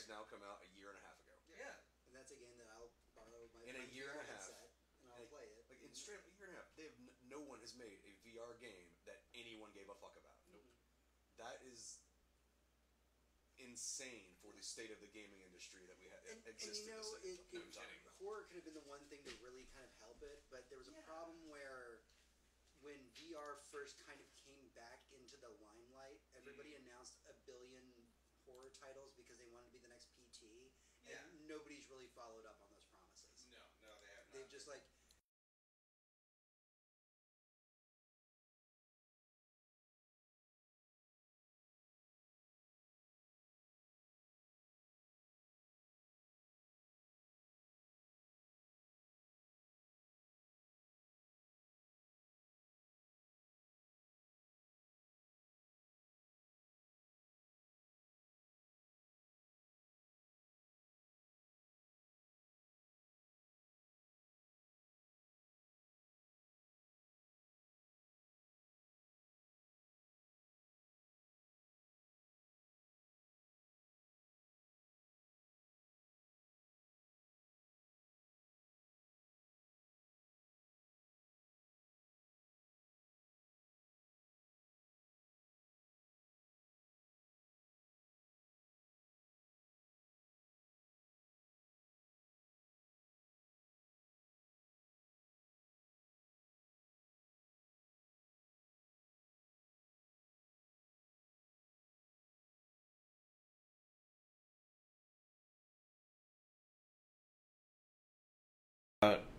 now come out a year and a half ago. Yeah. And that's a game that I'll borrow my in a year and a half set and I'll play it. Like in straight up a year and a half, they have no one has made a VR game that anyone gave a fuck about. Nope. That is insane for the state of the gaming industry that we have existed. Horror could have been the one thing to really kind of help it, but there was a problem where when VR first kind of came back into the limelight, everybody announced a billion horror titles because they wanted to be the next PT, and nobody's really followed up on those promises. No, they have not. They've just like...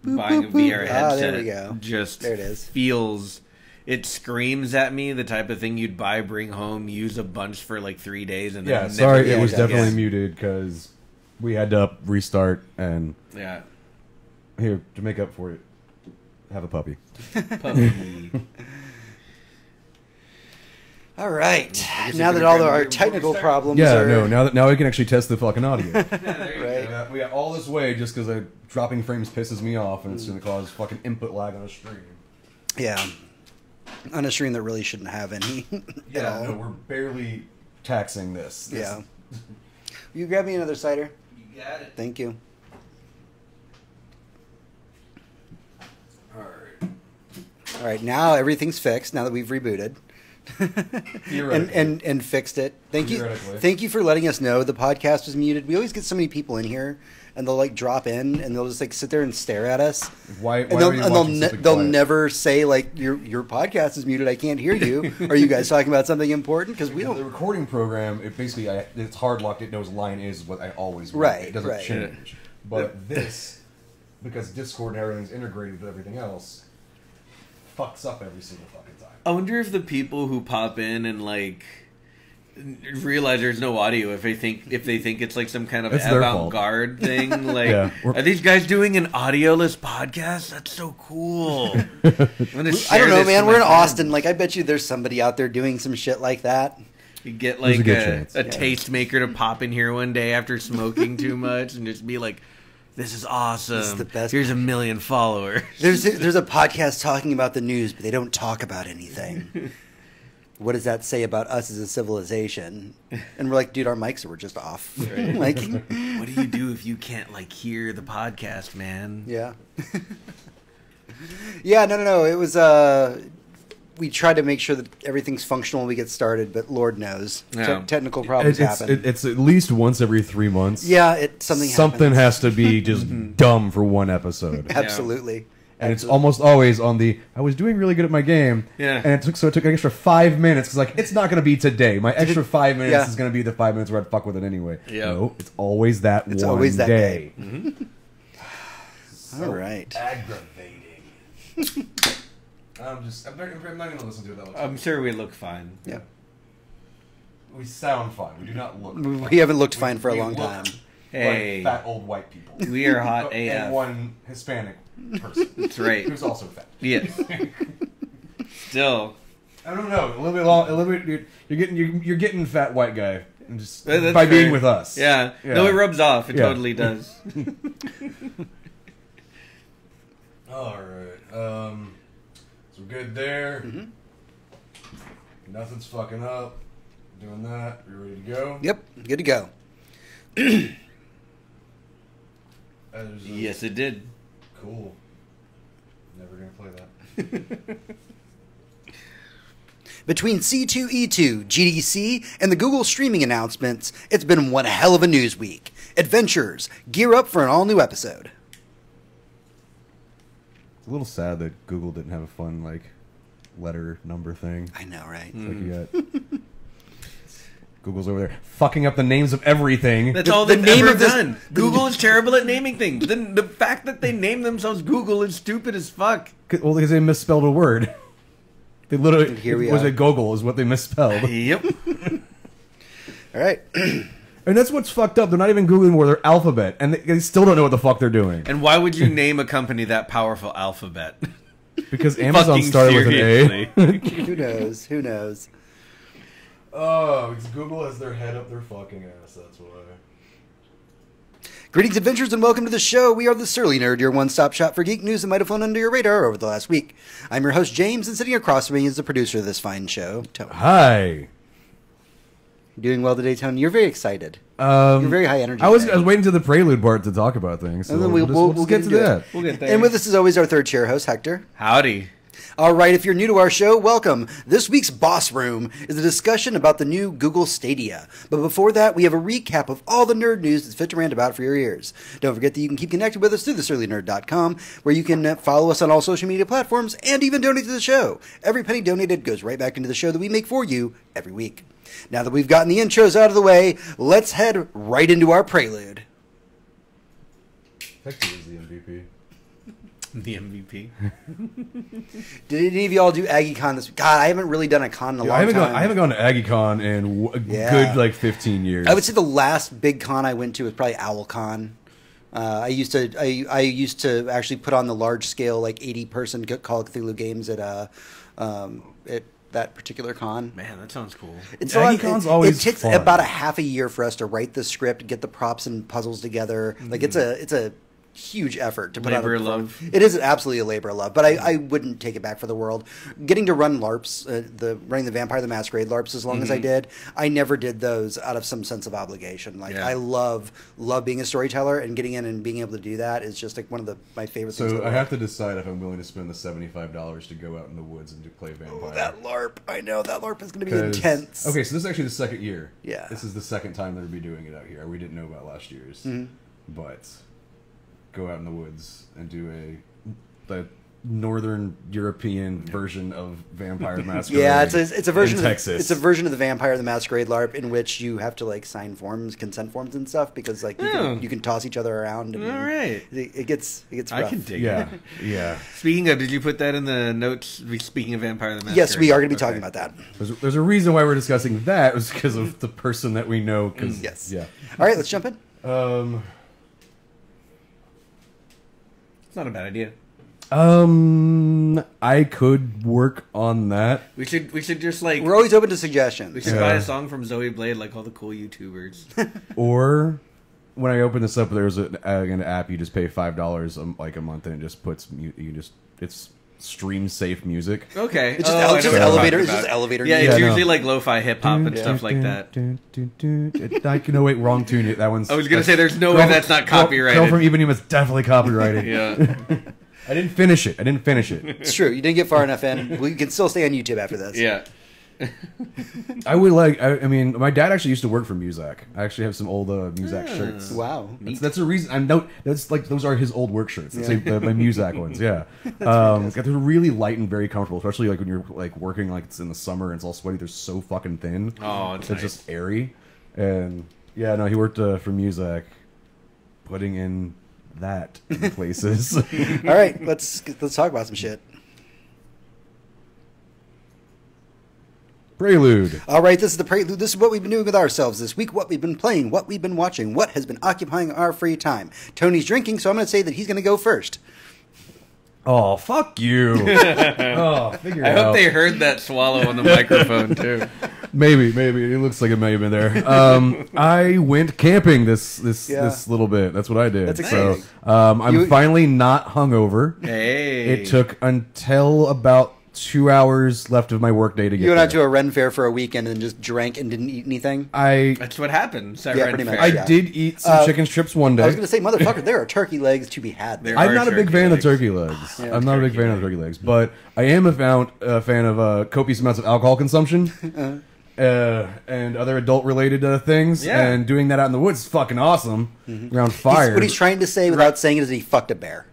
Buying a VR headset. There we go. Just there it is. Feels, it screams at me the type of thing you'd buy, bring home, use a bunch for like 3 days, and then sorry, it was definitely muted because we had to restart and here to make up for it, have a puppy. All right. Now that all our technical problems are... now we can actually test the fucking audio. Right. We got all this way just because dropping frames pisses me off, and it's going to cause fucking input lag on a stream. Yeah. On a stream that really shouldn't have any at all. No, we're barely taxing this. Yeah. You grab me another cider? You got it. Thank you. All right, now everything's fixed, now that we've rebooted. and fixed it. Thank you for letting us know the podcast was muted. We always get so many people in here, and they'll like drop in, and they'll just like sit there and stare at us. They'll never say like your podcast is muted. I can't hear you. Are you guys talking about something important? Because we don't. The recording program, it basically it's hard locked. It knows line is what I always want. Right. It doesn't change. But this, because Discord and everything's integrated with everything else, fucks up every single fucking time. I wonder if the people who pop in and like realize there's no audio if they think it's like some kind of avant-garde thing. Like, are these guys doing an audioless podcast? That's so cool. I don't know, man. We're in Austin. Like, I bet you there's somebody out there doing some shit like that. You get like a tastemaker to pop in here one day after smoking too much and just be like, this is awesome. This is the best. Here's 1 million followers. There's a podcast talking about the news, but they don't talk about anything. What does that say about us as a civilization? And we're like, dude, our mics were just off. Right. Like, what do you do if you can't like hear the podcast, man? Yeah. Yeah, no. It was we try to make sure that everything's functional when we get started, but Lord knows, technical problems happen. It's at least once every 3 months. Yeah, something has to be just dumb for one episode. Absolutely. And it's almost always on I was doing really good at my game, and it took an extra 5 minutes, because like, it's not going to be today. My extra 5 minutes is going to be the 5 minutes where I'd fuck with it anyway. No, it's always that one day. Mm-hmm. So all right. Aggravating. I'm not going to listen to it that much. I'm sure we look fine. Yeah. We sound fine. We do not look fine. We haven't looked fine for a long time. Hey. Like fat old white people. We are hot AF. And one Hispanic person. That's right. Who's also fat. Yes. Still. I don't know. A little bit. You're getting fat white guy. Just by being with us. Yeah. No, it rubs off. It totally does. All right. So we're good there. Mm-hmm. Nothing's fucking up. Doing that. You ready to go? Yep. Good to go. Yes, it did. Cool. Never gonna play that. Between C2E2, GDC, and the Google streaming announcements, it's been one hell of a news week. Adventurers, gear up for an all-new episode. It's a little sad that Google didn't have a fun, letter number thing. I know, right? It's like you got... Google's over there fucking up the names of everything. That's all they've ever done. Google is terrible at naming things. The fact that they name themselves Google is stupid as fuck. Well, because they misspelled a word. They literally... Was it Gogol is what they misspelled. Yep. All right. And that's what's fucked up. They're not even Googling more. They're Alphabet. And they still don't know what the fuck they're doing. And why would you name a company that powerful, Alphabet? Because Amazon started with an A. Who knows? Who knows? Oh, it's Google has their head up their fucking ass. That's why. Greetings, adventurers, and welcome to the show. We are the Surly Nerd, your one-stop shop for geek news that might have flown under your radar over the last week. I'm your host, James, and sitting across from me is the producer of this fine show, Tony. Hi. Doing well today, Tony. You're very excited. You're very high energy. I was waiting to the prelude part to talk about things. So and then we'll just get to that. We'll get there. And with us, as always, our third chair host, Hector. Howdy. All right, if you're new to our show, welcome. This week's Boss Room is a discussion about the new Google Stadia. But before that, we have a recap of all the nerd news that's fit to rant about for your ears. Don't forget that you can keep connected with us through thesurlynerd.com, where you can follow us on all social media platforms and even donate to the show. Every penny donated goes right back into the show that we make for you every week. Now that we've gotten the intros out of the way, let's head right into our prelude. Hector is the MVP. The MVP. Did any of y'all do AggieCon this week? God, I haven't really done a con in a long time. I haven't gone to AggieCon in good 15 years. I would say the last big con I went to was probably OwlCon. I used to actually put on the large scale 80-person Call of Cthulhu games at that particular con. Man, that sounds cool. AggieCon's always it takes fun. about a half a year for us to write the script, get the props and puzzles together. It's a huge effort to put labor out of love. It is absolutely a labor of love, but I wouldn't take it back for the world. Getting to run LARPs, running the Vampire the Masquerade LARPs as long as I did, I never did those out of some sense of obligation. I love being a storyteller, and getting in and being able to do that is just one of my favorite things. So I have to decide if I'm willing to spend the $75 to go out in the woods and play Vampire. Oh, that LARP! I know that LARP is going to be intense. Okay, so this is actually the second year. Yeah, this is the second time they'll be doing it out here. We didn't know about last year's, but. Go out in the woods and do the Northern European version of Vampire the Masquerade. Yeah, it's a version in Texas. It's a version of the Vampire the Masquerade LARP in which you have to sign consent forms and stuff because you can toss each other around. And all right, it gets rough. I can dig it. Yeah. Speaking of, did you put that in the notes? Speaking of Vampire the Masquerade, yes, we are going to be talking about that. There's a reason why we're discussing that. It was because of the person that we know. Yes. Yeah. All right, let's jump in. It's not a bad idea. I could work on that. We should just we're always open to suggestions. We should buy a song from Zoe Blade like all the cool YouTubers. Or when I open this up, there's an app you just pay $5 a month and it just puts it's stream safe music. Okay, it's just elevator. It's just elevator. Yeah, it's usually lo-fi hip hop and stuff like that. Wrong tune. That one's. I was gonna say there's no way that's not copyrighted. Girl from Ipanema is definitely copyrighted. Yeah. I didn't finish it. It's true. You didn't get far enough in. We can still stay on YouTube after this. Yeah. I would I mean, my dad actually used to work for Muzak. I actually have some old Muzak shirts. Wow, that's the reason. That's those are his old work shirts. That's my Muzak ones. Yeah, they're really light and very comfortable, especially when you're working it's in the summer and it's all sweaty. They're so fucking thin. Oh, it's nice. Just airy. And yeah, no, he worked for Muzak, putting in that in places. All right, let's talk about some shit. Prelude. All right, this is the prelude. This is what we've been doing with ourselves this week, what we've been playing, what we've been watching, what has been occupying our free time. Tony's drinking, so I'm going to say that he's going to go first. Oh, fuck you. Figure it out. I hope they heard that swallow on the microphone, too. Maybe. It looks like it may have been there. I went camping this little bit. That's what I did. That's exciting. So I'm finally not hungover. Hey. It took until about 2 hours left of my workday to get. You went out to a Ren Fair for a weekend and just drank and didn't eat anything. That's what happens. Yeah, pretty much. I did eat some chicken strips one day. I was going to say, motherfucker, there are turkey legs to be had. I'm not a big fan of turkey legs. I'm not a big fan of turkey legs, but I am a fan of copious amounts of alcohol consumption. And other adult-related things, and doing that out in the woods is fucking awesome. Around fire. What he's trying to say without saying it is he fucked a bear.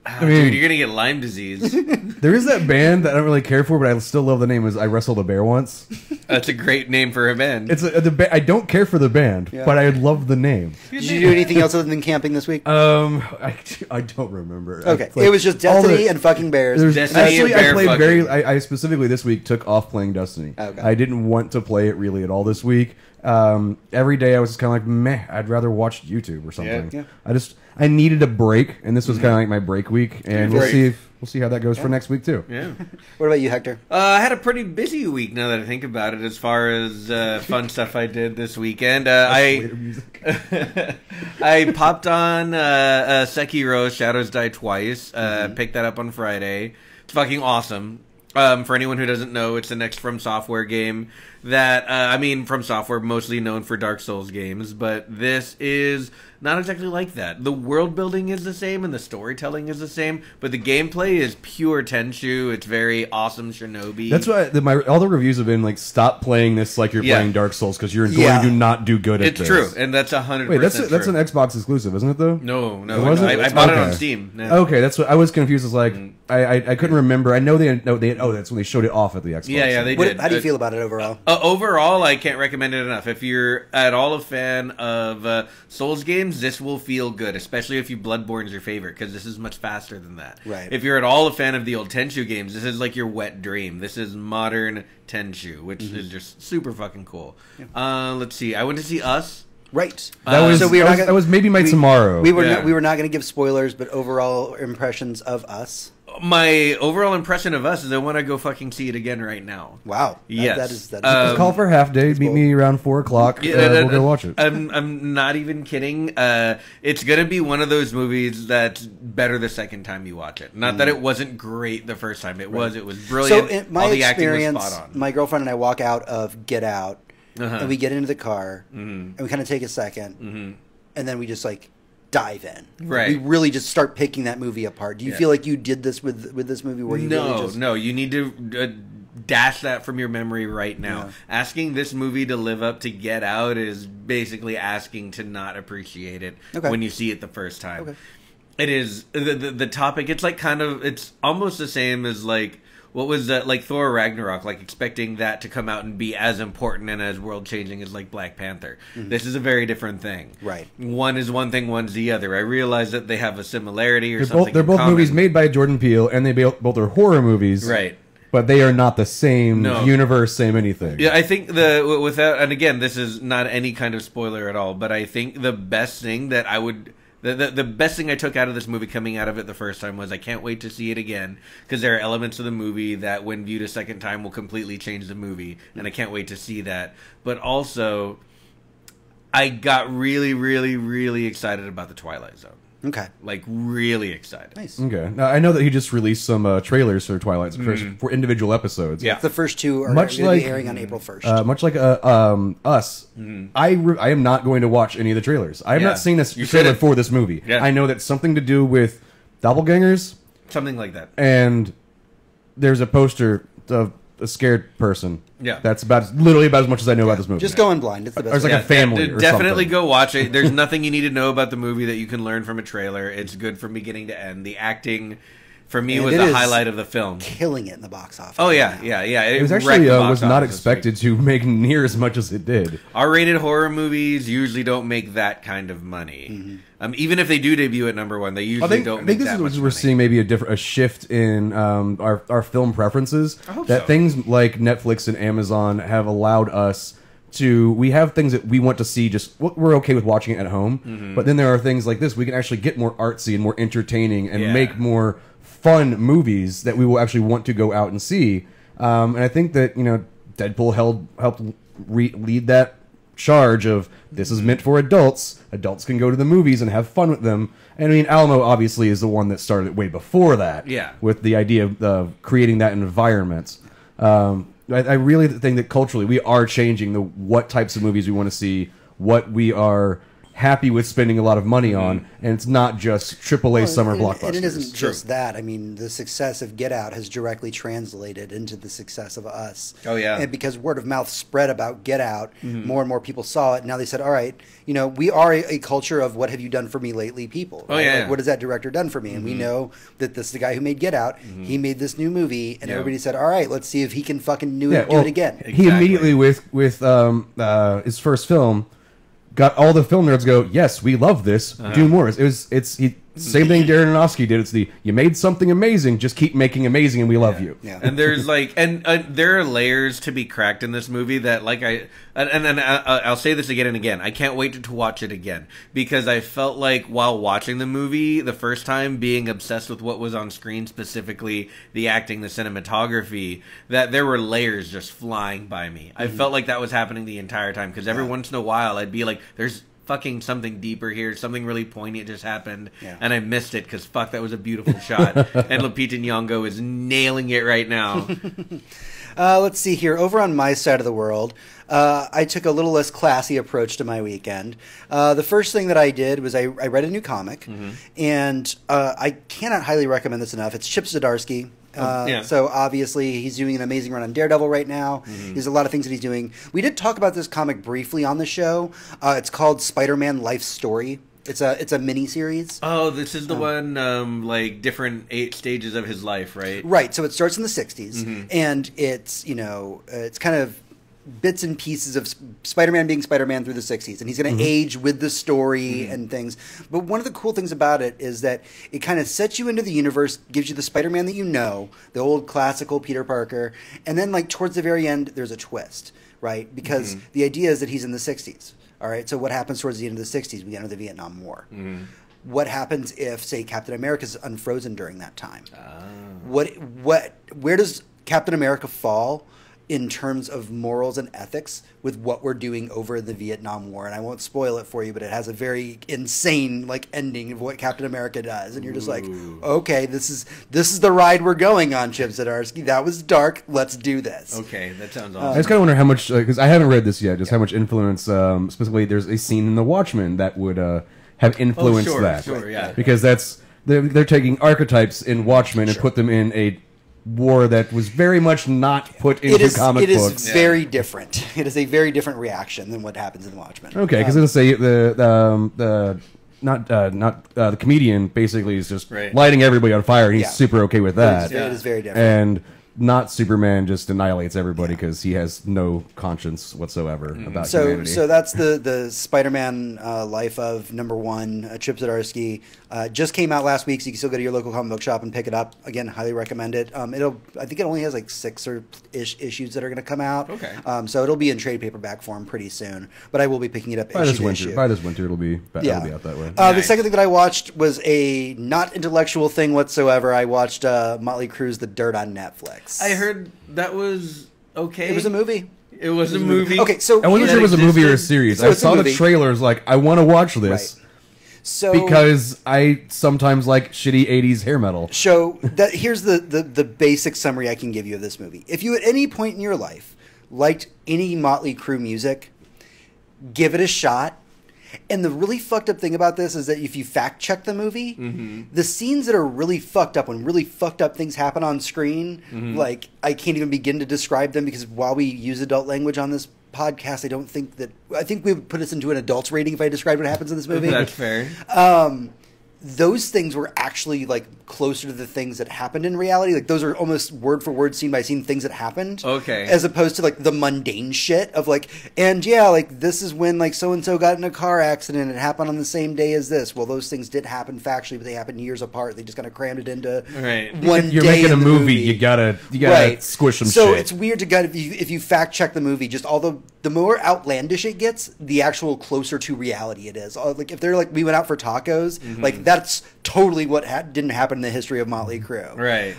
I mean, dude, you're gonna get Lyme disease. There is that band that I don't really care for, but I still love the name. Is I Wrestled a Bear Once. That's a great name for a band. It's I don't care for the band, but I love the name. Did you do anything else other than camping this week? I don't remember. Okay, it was just Destiny and fucking bears. Destiny actually, I specifically this week took off playing Destiny. Okay. I didn't want to play it really at all this week. Every day I was just kind of like, meh. I'd rather watch YouTube or something. Yeah. I needed a break, and this was kind of like my break week, and we'll see how that goes for next week too. Yeah. What about you, Hector? I had a pretty busy week now that I think about it. As far as fun stuff I did this weekend, I popped on Sekiro: Shadows Die Twice. Picked that up on Friday. It's fucking awesome. For anyone who doesn't know, it's the next From Software game that, From Software, mostly known for Dark Souls games, but this is not exactly like that. The world building is the same and the storytelling is the same, but the gameplay is pure Tenchu. It's very awesome Shinobi. That's why all the reviews have been like, stop playing this like you're playing Dark Souls because you're going to not do good at this. It's true, and that's 100% Wait, that's an Xbox exclusive, isn't it, though? No. I bought it on Steam. No. Okay, that's what I was confused. It's like, I couldn't remember. I know that's when they showed it off at the Xbox. Yeah, they did. How do you feel about it overall? Overall, I can't recommend it enough. If you're at all a fan of Souls games, this will feel good, especially if Bloodborne's your favorite, because this is much faster than that. Right. If you're at all a fan of the old Tenchu games, this is like your wet dream. This is modern Tenchu, which is just super fucking cool. Yeah. Let's see. I went to see Us. Right. That was maybe my tomorrow. We were not going to give spoilers, but overall impressions of Us. My overall impression of Us is I want to go fucking see it again right now. Wow. Yes. That is Let's call for half day. Meet me around 4 o'clock. We'll go watch it. I'm not even kidding. It's going to be one of those movies that's better the second time you watch it. Not that it wasn't great the first time. It was brilliant. So in my all the experience, acting was spot on. my girlfriend and I walk out of Get Out, and we get into the car, and we kind of take a second, and then we just like dive in. Right. We really just start picking that movie apart. Do you feel like you did this with this movie? Where you No. You need to dash that from your memory right now. Yeah. Asking this movie to live up to Get Out is basically asking to not appreciate it when you see it the first time. Okay. It is the topic. It's like it's almost the same as like. What was that, like Thor Ragnarok, like expecting that to come out and be as important and as world-changing as like Black Panther. This is a very different thing. Right. One is one thing, one's the other. I realize that they have a similarity or something They're both common. movies made by Jordan Peele, and they both are horror movies. Right. But they are not the same universe, same anything. Yeah, I think without, and again, this is not any kind of spoiler at all, but I think the best thing that I would... The best thing I took out of this movie coming out of it the first time was I can't wait to see it again, because there are elements of the movie that when viewed a second time will completely change the movie, and I can't wait to see that. But also, I got really, really, really excited about the Twilight Zone. Okay. Like, really excited. Nice. Okay. Now, I know that he just released some trailers for Twilight Zone for individual episodes. Yeah. The first two are going to be airing on April 1st. Much like Us, I am not going to watch any of the trailers. I have not seen this trailer for this movie. Yeah. I know that's something to do with doppelgangers. Something like that. And there's a poster of a scared person. Yeah. That's literally about as much as I know about this movie. Just go in blind. It's the best. There's like a family or definitely something. go watch it. There's nothing you need to know about the movie that you can learn from a trailer. It's good from beginning to end. The acting, for me, was the highlight of the film. Killing it in the box office. Oh, yeah. It was actually was not expected to make near as much as it did. R-rated horror movies usually don't make that kind of money. Even if they do debut at #1, they usually don't make that much money. I think this is we're seeing maybe a shift in our film preferences. I hope so. Things like Netflix and Amazon have allowed us to... We have things that we want to see, just we're okay with watching it at home. But then there are things like this. We can actually get more artsy and more entertaining and make more fun movies that we will actually want to go out and see. And I think that, Deadpool helped lead that charge of this is meant for adults. Adults can go to the movies and have fun with them. And I mean, Alamo obviously is the one that started way before that. Yeah. With the idea of creating that environment. I really think that culturally we are changing what types of movies we want to see, what we are happy with spending a lot of money on, and it's not just AAA summer blockbusters. And it isn't just that. I mean, the success of Get Out has directly translated into the success of Us. Oh, yeah. And because word of mouth spread about Get Out, more and more people saw it. Now they said, all right, we are a culture of what have you done for me lately people. Right? Oh, yeah. Like, what has that director done for me? And we know that this is the guy who made Get Out. He made this new movie, and everybody said, all right, let's see if he can fucking do it again. Exactly. He immediately, with his first film, got all the film nerds go, yes, we love this. Do more. Same thing Darren Aronofsky did. It's you made something amazing. Just keep making amazing, and we love you. Yeah. And there's there are layers to be cracked in this movie that I'll say this again and again. I can't wait to watch it again because I felt like while watching the movie the first time, being obsessed with what was on screen, specifically the acting, the cinematography, that there were layers just flying by me. I felt like that was happening the entire time because every once in a while I'd be like, "There's fucking something deeper here, something really poignant just happened," and I missed it because fuck, that was a beautiful shot. And Lupita Nyong'o is nailing it right now. Let's see here. Over on my side of the world, I took a little less classy approach to my weekend. The first thing that I did was I read a new comic, and I cannot highly recommend this enough. It's Chip Zdarsky. So obviously he's doing an amazing run on Daredevil right now. There's a lot of things that he's doing. We did talk about this comic briefly on the show. It's called Spider-Man Life Story. It's a mini series. Oh, this is the one different 8 stages of his life, right? Right. So it starts in the 60s, and it's it's kind of bits and pieces of Spider-Man being Spider-Man through the 60s, and he's going to age with the story and things. But one of the cool things about it is that it kind of sets you into the universe, gives you the Spider-Man that you know, the old classical Peter Parker, and then towards the very end, there's a twist, right? Because the idea is that he's in the 60s. All right, so what happens towards the end of the 60s? We enter the Vietnam War. What happens if, say, Captain America's unfrozen during that time? Where does Captain America fall in terms of morals and ethics with what we're doing over the Vietnam War? And I won't spoil it for you, but it has a very insane ending of what Captain America does, and you're just like, okay, this is the ride we're going on, Chip Zdarsky. That was dark. Let's do this. Okay, that sounds awesome. I just kind of wonder how much, because I haven't read this yet, just how much influence, specifically there's a scene in The Watchmen that would have influenced that. Sure, yeah. Because they're taking archetypes in Watchmen and put them in a war that was very much not put into comic books. It is very different. It is a very different reaction than what happens in Watchmen. Okay, because it'll say the comedian basically is just lighting everybody on fire, and he's super okay with that. It is very different. And not Superman just annihilates everybody because he has no conscience whatsoever about humanity. So that's the Spider-Man life of #1, Chip Zdarsky. Just came out last week, so you can still go to your local comic book shop and pick it up. Again, highly recommend it. I think it only has 6 or ish issues that are going to come out. Okay. So it'll be in trade paperback form pretty soon. But I will be picking it up by this winter. By this winter, it'll be out that way. The second thing that I watched was a not intellectual thing whatsoever. I watched Motley Crue's The Dirt on Netflix. I heard that was okay. It was a movie. It was a movie. Okay, so I wasn't sure it was a movie or a series. I saw the trailers, I want to watch this. Right. So, because I sometimes like shitty 80s hair metal. So here's the basic summary I can give you of this movie. If you at any point in your life liked any Motley Crue music, give it a shot. And the really fucked up thing about this is that if you fact check the movie, the scenes that are really fucked up, when really fucked up things happen on screen, I can't even begin to describe them because while we use adult language on this podcast, I think we would put us into an adult's rating if I described what happens in this movie. That's fair. Those things were actually closer to the things that happened in reality. Those are almost word for word, scene by scene things that happened. Okay. As opposed to the mundane shit of this is when so and so got in a car accident. It happened on the same day as this. Well, those things did happen factually, but they happened years apart. They just kind of crammed it into one You're day making in a the movie. You gotta squish some shit. So it's weird to if you fact check the movie. Just the more outlandish it gets, the actual closer to reality it is. If they're we went out for tacos, that's totally what didn't happen in the history of Motley Crue. Right.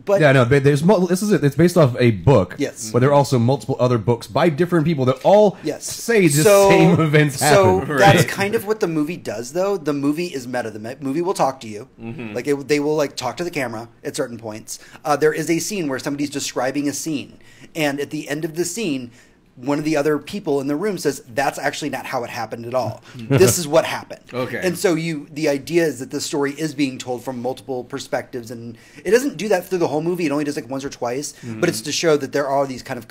But yeah, no, this is it. It's based off a book. Yes. But there are also multiple other books by different people that all say the same events happen. So that's kind of what the movie does, though. The movie is meta. The movie will talk to you. Like they will like talk to the camera at certain points. There is a scene where somebody's describing a scene, and at the end of the scene, one of the other people in the room says, that's actually not how it happened at all. This is what happened. Okay. And so the idea is that the story is being told from multiple perspectives, and it doesn't do that through the whole movie. It only does like once or twice, but it's to show that there are these kind of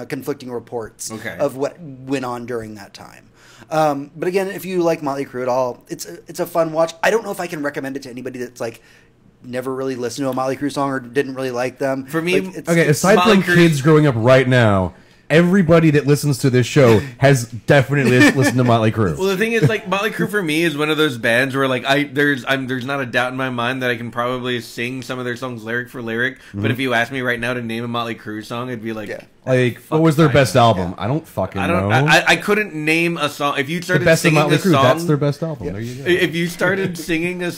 conflicting reports of what went on during that time. But again, if you like Motley Crue at all, it's a fun watch. I don't know if I can recommend it to anybody that's like never really listened to a Motley Crue song or didn't really like them. For me, like, aside from kids growing up right now, everybody that listens to this show has definitely listened to Motley Crue. Well, the thing is, like, Motley Crue for me is one of those bands where, like, there's not a doubt in my mind that I can probably sing some of their songs lyric for lyric. But if you ask me right now to name a Motley Crue song, it'd be like, like, what was their best album? I don't fucking know. I couldn't name a song. If you started singing Motley a Crue, song, that's their best album. There you go. If you started singing a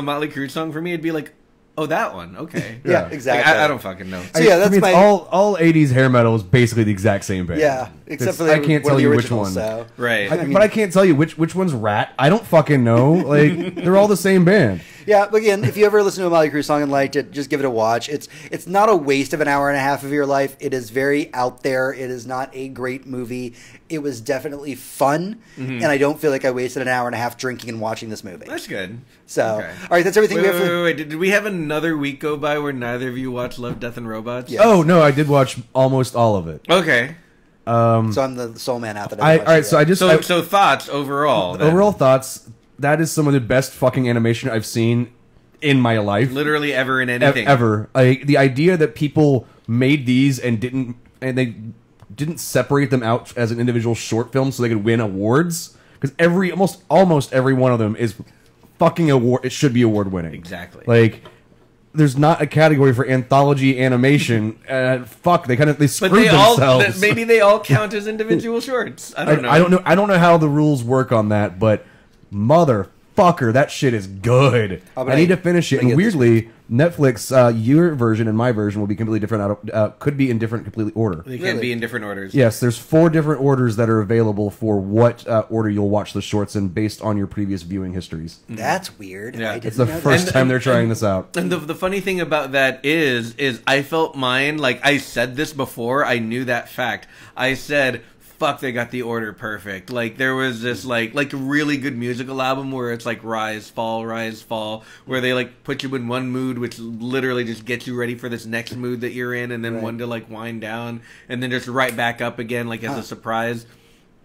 Motley Crue song for me, it'd be like, oh, that one. Okay. Yeah, exactly. Like, I don't fucking know. So yeah, that's all 80s hair metal is basically the exact same band. Yeah, except for I can't tell you which one. So. Right. But I can't tell you which one's Rat. I don't fucking know. Like, they're all the same band. Yeah, but again, if you ever listen to a Motley Crue song and liked it, just give it a watch. It's not a waste of an hour and a half of your life. It is very out there. It is not a great movie. It was definitely fun, and I don't feel like I wasted an hour and a half drinking and watching this movie. That's good. So, all right, that's everything we have for... Wait. Did we have another week go by where neither of you watched Love, Death, and Robots? Yes. Oh, no, I did watch almost all of it. Okay. So I'm the sole man out that So thoughts overall. Then. Overall thoughts, that is some of the best fucking animation I've seen in my life. Literally ever in anything. Ever. The idea that people made these and they didn't separate them out as an individual short film so they could win awards, because almost every one of them is fucking award. It should be award winning. Exactly. Like, there's not a category for anthology animation. Fuck, they screwed themselves. Maybe they all count as individual shorts. I don't know. I don't know how the rules work on that, but motherfucker, that shit is good. I need to finish it. And weirdly, Netflix, your version and my version will be completely different. Could be in different completely order. They can be in different orders. Yes, there's 4 different orders that are available for what order you'll watch the shorts in based on your previous viewing histories. That's weird. Yeah. It's the first time they're trying this out. And the funny thing about that is I felt mine, like I said this before, I knew that fact. I said, fuck, they got the order perfect. Like, there was this, like a really good musical album where it's like rise, fall, where they, like, put you in one mood, which literally just gets you ready for this next mood that you're in, and then one to, like, wind down, and then just right back up again, like, as a surprise.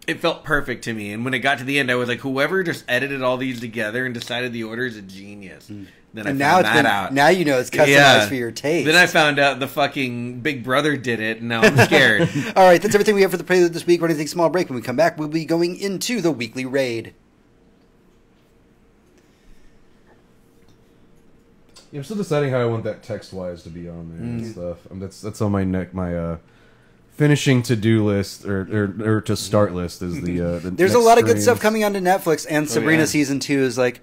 It felt perfect to me, and when it got to the end, I was like, whoever just edited all these together and decided the order is a genius. Then I found that out. Now you know it's customized for your taste. Then I found out the fucking Big Brother did it, and now I'm scared. All right, that's everything we have for the Prelude this week. We're going to take a small break. When we come back, we'll be going into the weekly raid. Yeah, I'm still deciding how I want that text-wise to be on there and stuff. That's on my finishing to-do list or to start list is the There's a lot of good stuff coming onto Netflix, and Sabrina season 2 is like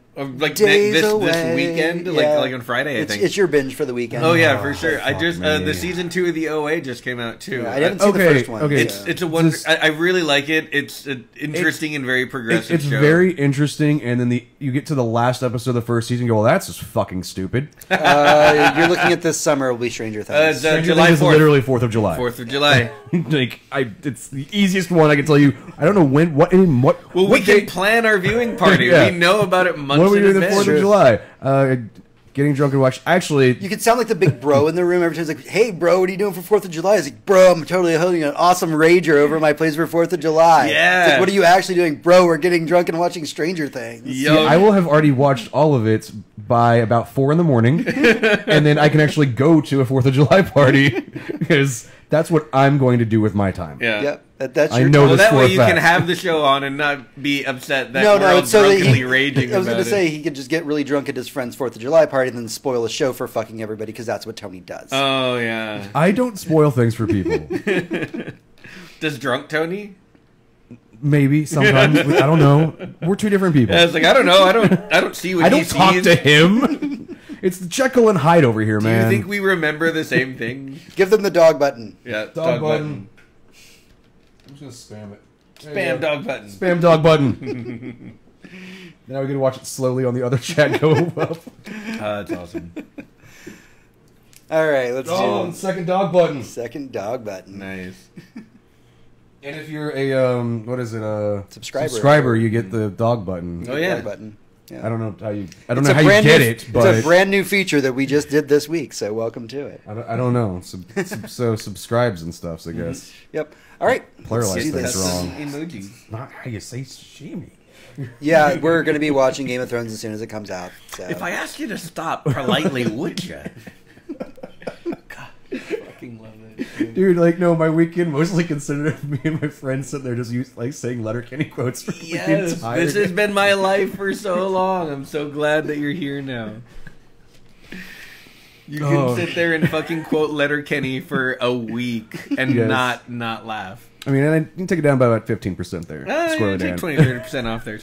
days away. This weekend, like on Friday, I think. It's your binge for the weekend. Oh yeah, for sure. I just the season 2 of the OA just came out too. Yeah, I didn't see the first one. Okay. It's a wonder. I really like it. It's an interesting and very progressive show. It's very interesting, and then you get to the last episode of the first season, and go, well, that's just fucking stupid. You're looking at this summer will be Stranger Things. July 4th. Is literally 4th of July. 4th of July. It's the easiest one I can tell you. I don't know when. Well, we can plan our viewing party. We know about it months in advance. What are we doing the 4th of July? Getting drunk and watch. Actually, you could sound like the big bro in the room every time. It's like, "Hey, bro, what are you doing for 4th of July?" He's like, "Bro, I'm totally holding an awesome rager over my place for 4th of July." Yeah. It's like, what are you actually doing, bro? We're getting drunk and watching Stranger Things. Yo. I will have already watched all of it by about 4 in the morning, and then I can actually go to a 4th of July party because that's what I'm going to do with my time. Yeah. Yep. That's I your know time. Well, this that for way a you fact. can have the show on and not be upset that No, we're all it's so that drunkenly raging I was about going to it. say he could just get really drunk at his friend's 4th of July party and then spoil a show for fucking everybody because that's what Tony does. Oh, yeah. I don't spoil things for people. Does Drunk Tony? Maybe sometimes I don't know. We're two different people. Yeah, it's like I don't know. I don't see what I don't talk to him. It's the Jekyll and Hyde over here, man. Do you think we remember the same thing? Give them the dog button. Yeah, dog button. I'm just gonna spam it. Spam dog button. Spam dog button. Now we can watch it slowly on the other chat go up. That's awesome. All right, let's do second dog button. Second dog button. Nice. And if you're a what is it? Subscriber, you get the dog button. Oh yeah, dog button. Yeah. I don't know how you. I don't know how you get it, but it's a brand new feature that we just did this week. So welcome to it. I don't know. So subscribes and stuff. I guess. Yep. All right. Pluralize things wrong. Emojis. Not how you say shamey. Yeah, we're going to be watching Game of Thrones as soon as it comes out. So. If I asked you to stop politely, would you? God, I fucking love it. Dude, like, no, my weekend mostly considered of me and my friends sitting there just saying Letterkenny quotes for the entire this has been my life for so long. I'm so glad that you're here now. You can sit there and fucking quote Letterkenny for a week and not laugh. I mean, you can take it down by about 15% there. Scroll down. Take 20-30% off there.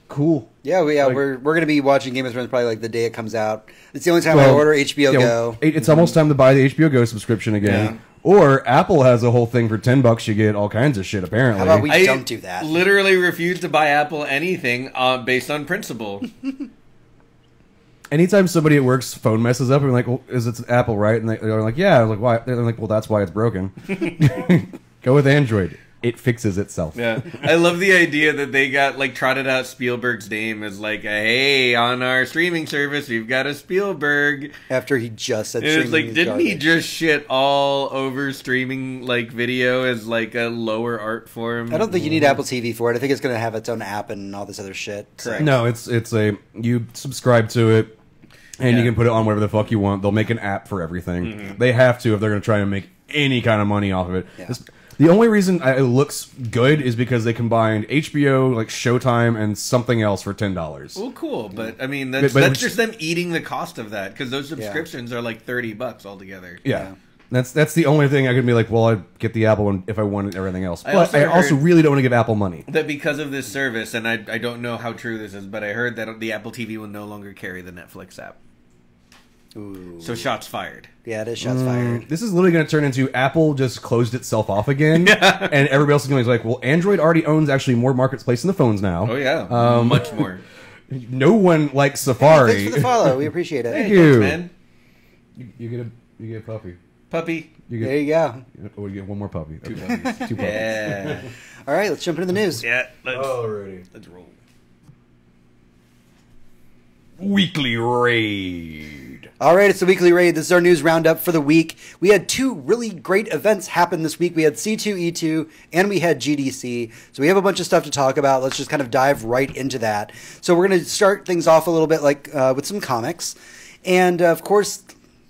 Cool. Yeah, we're gonna be watching Game of Thrones probably like the day it comes out. It's the only time I order HBO Go. It's almost time to buy the HBO Go subscription again. Yeah. Or Apple has a whole thing for $10. You get all kinds of shit. Apparently, how about we don't do that? Literally refuse to buy Apple anything based on principle. Anytime somebody at work's phone messes up, I'm like, well, "Is it Apple, right?" And they're like, "Yeah." I'm like, "Why?" They're like, "Well, that's why it's broken." Go with Android. It fixes itself. Yeah, I love the idea that they got trotted out Spielberg's name as hey, on our streaming service we've got a Spielberg. After he just said, it's didn't he just shit all over streaming video as a lower art form? I don't think you need Apple TV for it. I think it's going to have its own app and all this other shit. Correct. No, it's you subscribe to it. And you can put it on whatever the fuck you want. They'll make an app for everything. Mm-hmm. They have to if they're going to try and make any kind of money off of it. Yeah. The only reason it looks good is because they combined HBO, Showtime, and something else for $10. Well, cool, but I mean that's just them eating the cost of that because those subscriptions are $30 altogether. Yeah. That's the only thing I could be well, I'd get the Apple one if I wanted everything else. But I also really don't want to give Apple money. That because of this service, and I don't know how true this is, but I heard that the Apple TV will no longer carry the Netflix app. Ooh. So shots fired. Yeah, it is shots fired. This is literally going to turn into Apple just closed itself off again, and everybody else is going to be like, well, Android already owns actually more marketplace in the phones now. Oh yeah, much more. No one likes Safari. Thanks for the follow. We appreciate it. Thank you, man. You get a puppy. Puppy. There you go. Oh, you get one more puppy. Two puppies. Two puppies. Yeah. All right, let's jump into the news. Yeah. Alrighty. Let's roll. Weekly Raid. All right, it's the Weekly Raid. This is our news roundup for the week. We had two really great events happen this week. We had C2E2 and we had GDC. So we have a bunch of stuff to talk about. Let's just kind of dive right into that. So we're going to start things off a little bit with some comics. And, of course,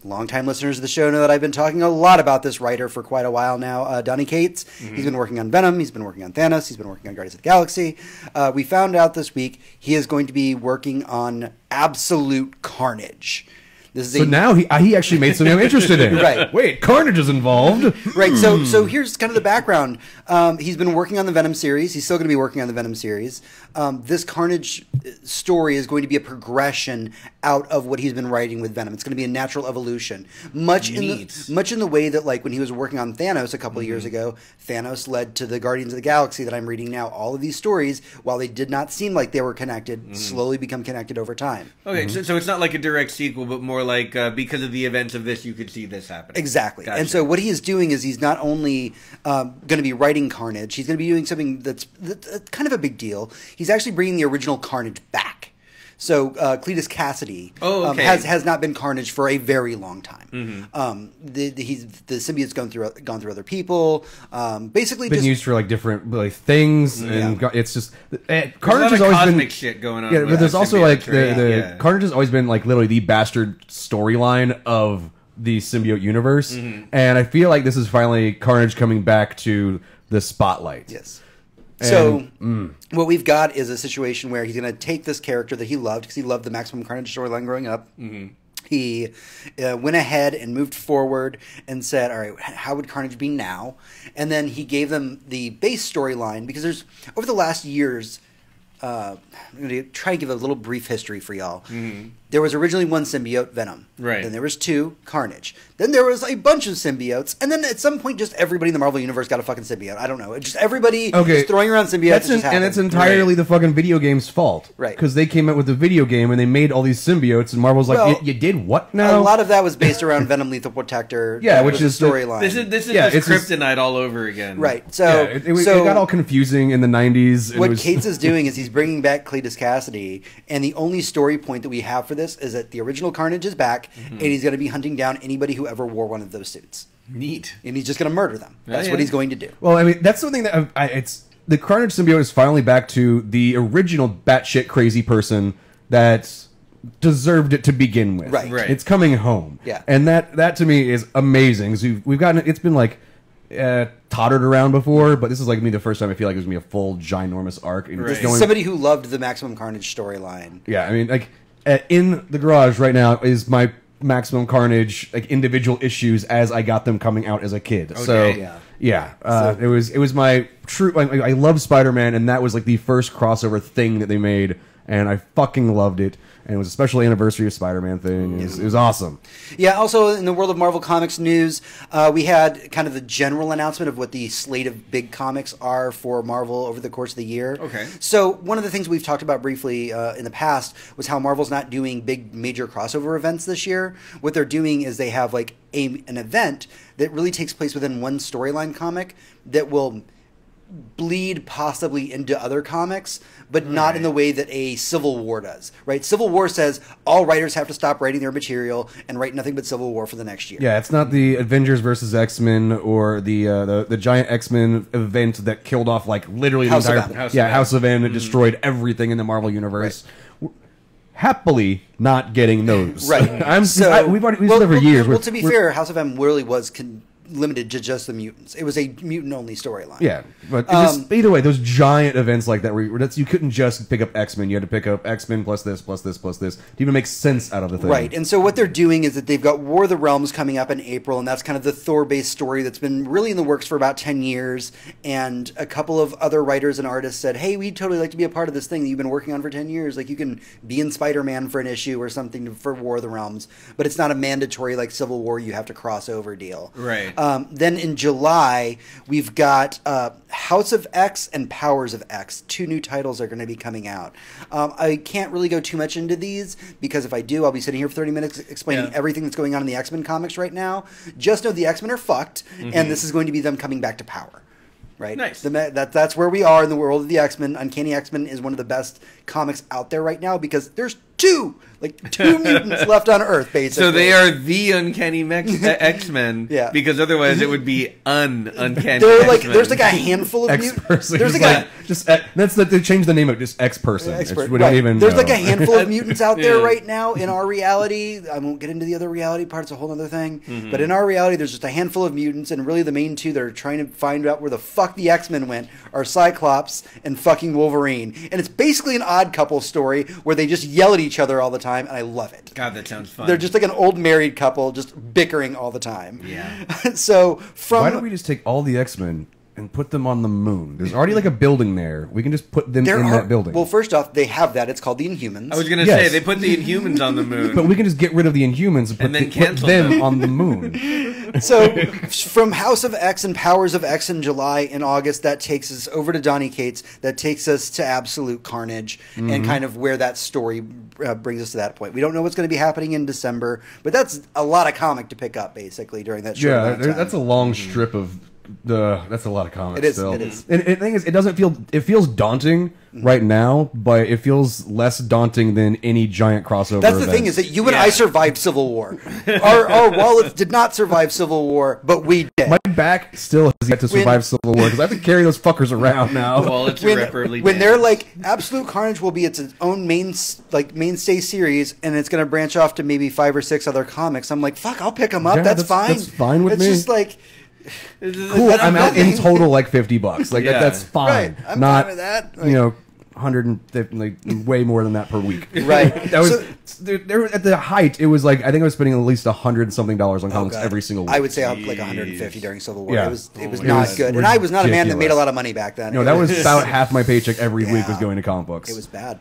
longtime listeners of the show know that I've been talking a lot about this writer for quite a while now, Donny Cates. Mm-hmm. He's been working on Venom. He's been working on Thanos. He's been working on Guardians of the Galaxy. We found out this week he is going to be working on Absolute Carnage. Now he actually made something I'm interested in. Right. Wait, Carnage is involved. Right. So here's kind of the background. He's been working on the Venom series. He's still going to be working on the Venom series. This Carnage story is going to be a progression out of what he's been writing with Venom. It's going to be a natural evolution, much in the way that when he was working on Thanos a couple of years ago, Thanos led to the Guardians of the Galaxy that I'm reading now. All of these stories, while they did not seem like they were connected, slowly become connected over time. Okay, so it's not like a direct sequel, but more because of the events of this, you could see this happening. Exactly. Gotcha. And so what he is doing is he's not only going to be writing Carnage, he's going to be doing something that's kind of a big deal. He's actually bringing the original Carnage back. So Cletus Cassidy has not been Carnage for a very long time. Mm-hmm. The symbiote's gone through other people. Basically, been used for different things, and it's just Carnage has always been shit going on. Yeah, but there's also Carnage has always been literally the bastard storyline of the symbiote universe, and I feel like this is finally Carnage coming back to the spotlight. Yes. So what we've got is a situation where he's going to take this character that he loved, because he loved the Maximum Carnage storyline growing up, He went ahead and moved forward and said, all right, how would Carnage be now? And then he gave them the base storyline, because there's, over the last years, I'm going to try to give a little brief history for y'all. Mm-hmm. There was originally one symbiote, Venom. Right. Then there was two, Carnage. Then there was a bunch of symbiotes. And then at some point, just everybody in the Marvel Universe got a fucking symbiote. I don't know. Just everybody just throwing around symbiotes. And it's entirely the fucking video game's fault. Right. Because they came out with the video game and they made all these symbiotes, and Marvel's like, you did what now? A lot of that was based around Venom Lethal Protector. Yeah, which is storyline. This is just kryptonite all over again. Right. So, it got all confusing in the 90s. What Cates is doing is he's bringing back Cletus Cassidy, and the only story point that we have for this is that the original Carnage is back, and he's going to be hunting down anybody who ever wore one of those suits. Neat. And he's just going to murder them. That's what he's going to do. Well, I mean, that's something that it's the Carnage symbiote is finally back to the original batshit crazy person that deserved it to begin with. Right. It's coming home. Yeah. And that to me is amazing. So we've gotten it's been like tottered around before, but this is like me the first time I feel like it was gonna be a full ginormous arc. And just somebody who loved the Maximum Carnage storyline. Yeah, I mean, like in the garage right now is my Maximum Carnage like individual issues as I got them coming out as a kid. Okay. So it was my true. I love Spider-Man, and that was like the first crossover thing that they made, and I fucking loved it. And it was a special anniversary of Spider-Man thing. It was awesome. Yeah, also in the world of Marvel Comics news, we had kind of the general announcement of what the slate of big comics are for Marvel over the course of the year. Okay. So one of the things we've talked about briefly in the past was how Marvel's not doing big major crossover events this year. What they're doing is they have like an event that really takes place within one storyline comic that will bleed possibly into other comics, but not in the way that a Civil War does, right? Civil War says all writers have to stop writing their material and write nothing but Civil War for the next year. Yeah, it's not the Avengers versus X-Men or the giant X-Men event that killed off like literally House the of entire M. House of M. It destroyed everything in the Marvel universe. Right. Happily not getting those. Right. We've said that for years. Well, to be fair, House of M really was limited to just the mutants. It was a mutant-only storyline. Yeah, but either way, those giant events like that, where you couldn't just pick up X-Men. You had to pick up X-Men plus this, plus this, plus this, to even make sense out of the thing. Right, and so what they're doing is that they've got War of the Realms coming up in April, and that's kind of the Thor-based story that's been really in the works for about 10 years, and a couple of other writers and artists said, hey, we'd totally like to be a part of this thing that you've been working on for 10 years. Like, you can be in Spider-Man for an issue or something for War of the Realms, but it's not a mandatory, like Civil War, you have to cross over deal. Right. Then in July, we've got House of X and Powers of X. 2 new titles are going to be coming out. I can't really go too much into these, because if I do, I'll be sitting here for 30 minutes explaining everything that's going on in the X-Men comics right now. Just know the X-Men are fucked, and this is going to be them coming back to power. Right? Nice. That's where we are in the world of the X-Men. Uncanny X-Men is one of the best comics out there right now, because there's two mutants left on Earth, basically. So they are the Uncanny X-Men, because otherwise it would be uncanny. There's like a handful of mutants. There's like they changed the name of just X-Person. We don't even There's like a handful of mutants out there right now in our reality. I won't get into the other reality part; it's a whole other thing. But in our reality, there's just a handful of mutants, and really the main two that are trying to find out where the fuck the X-Men went are Cyclops and fucking Wolverine. And it's basically an odd couple story where they just yell at each other all the time, and I love it. God, that sounds fun. They're just like an old married couple, just bickering all the time. Yeah. So why don't we just take all the X-Men and put them on the moon? There's already like a building there. We can just put them in that building. Well, first off, they have that. It's called the Inhumans. I was going to say, they put the Inhumans on the moon. But we can just get rid of the Inhumans and put them on the moon. So from House of X and Powers of X in July and August, that takes us over to Donny Cates. That takes us to Absolute Carnage and kind of where that story brings us to that point. We don't know what's going to be happening in December, but that's a lot of comic to pick up, basically, during that short amount of time. That's a long strip of... that's a lot of comics. It is. Still. It is. And the thing is, it feels daunting right now, but it feels less daunting than any giant crossover. That's the thing, is that you and I survived Civil War. Our wallets did not survive Civil War, but we did. My back still has yet to survive Civil War, because I have to carry those fuckers around now. Wallets irreparably when they're like, Absolute Carnage will be its own mainstay series, and it's going to branch off to maybe 5 or 6 other comics. I'm like, fuck, I'll pick them up. That's fine. That's fine with me. It's just like... Cool, I'm out in total like $50. Like that's fine. Right. I'm fine with that. You know, 150, like way more than that per week. Right. That was there at the height. It was like I think I was spending at least $100-something on comics every single week. I would say like 150 during Civil War. Yeah. It was not good, and I was not a man that made a lot of money back then. No, that was about half my paycheck every week was going to comic books. It was bad.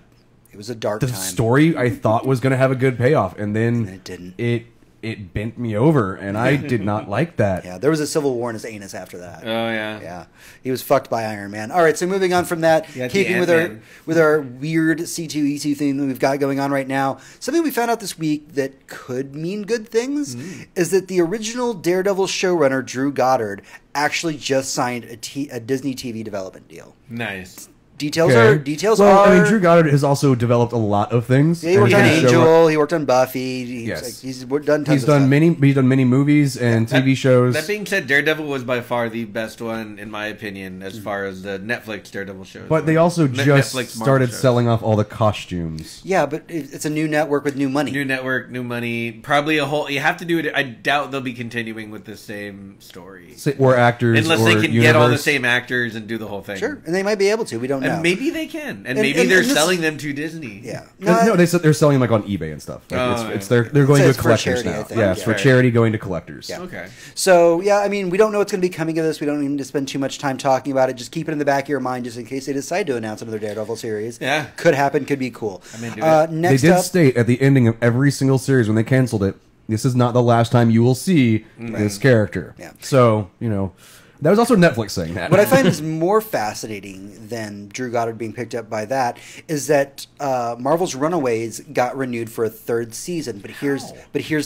It was a dark the time. Story I thought was going to have a good payoff, and then it didn't. It bent me over, and I did not like that. Yeah, there was a civil war in his anus after that. Oh yeah, yeah. He was fucked by Iron Man. All right, so moving on from that, keeping with our weird C2E2 thing that we've got going on right now, something we found out this week that could mean good things is that the original Daredevil showrunner Drew Goddard actually just signed a Disney TV development deal. Nice. Details are. I mean, Drew Goddard has also developed a lot of things. Yeah, he worked on Angel. He worked on Buffy. He's done many movies and TV shows. That being said, Daredevil was by far the best one in my opinion as far as the Netflix Daredevil shows. But they also just started selling off all the costumes. Yeah, but it's a new network with new money. New network, new money. Probably a whole. You have to do it. I doubt they'll be continuing with the same story or actors, unless they can get all the same actors and do the whole thing. Sure, and they might be able to. We don't know. And maybe they can, and maybe they're selling them to Disney. Yeah, no, they're selling them like on eBay and stuff. Like they're going to collectors now. Yeah, it's for charity going to collectors. Yeah. Okay. So yeah, I mean, we don't know what's going to be coming of this. We don't need to spend too much time talking about it. Just keep it in the back of your mind, just in case they decide to announce another Daredevil series. Yeah, could happen. Could be cool. Next they did state at the ending of every single series when they canceled it, this is not the last time you will see this character. Yeah. So that was also Netflix saying that. What I find is more fascinating than Drew Goddard being picked up by that is that Marvel's Runaways got renewed for a third season. But here's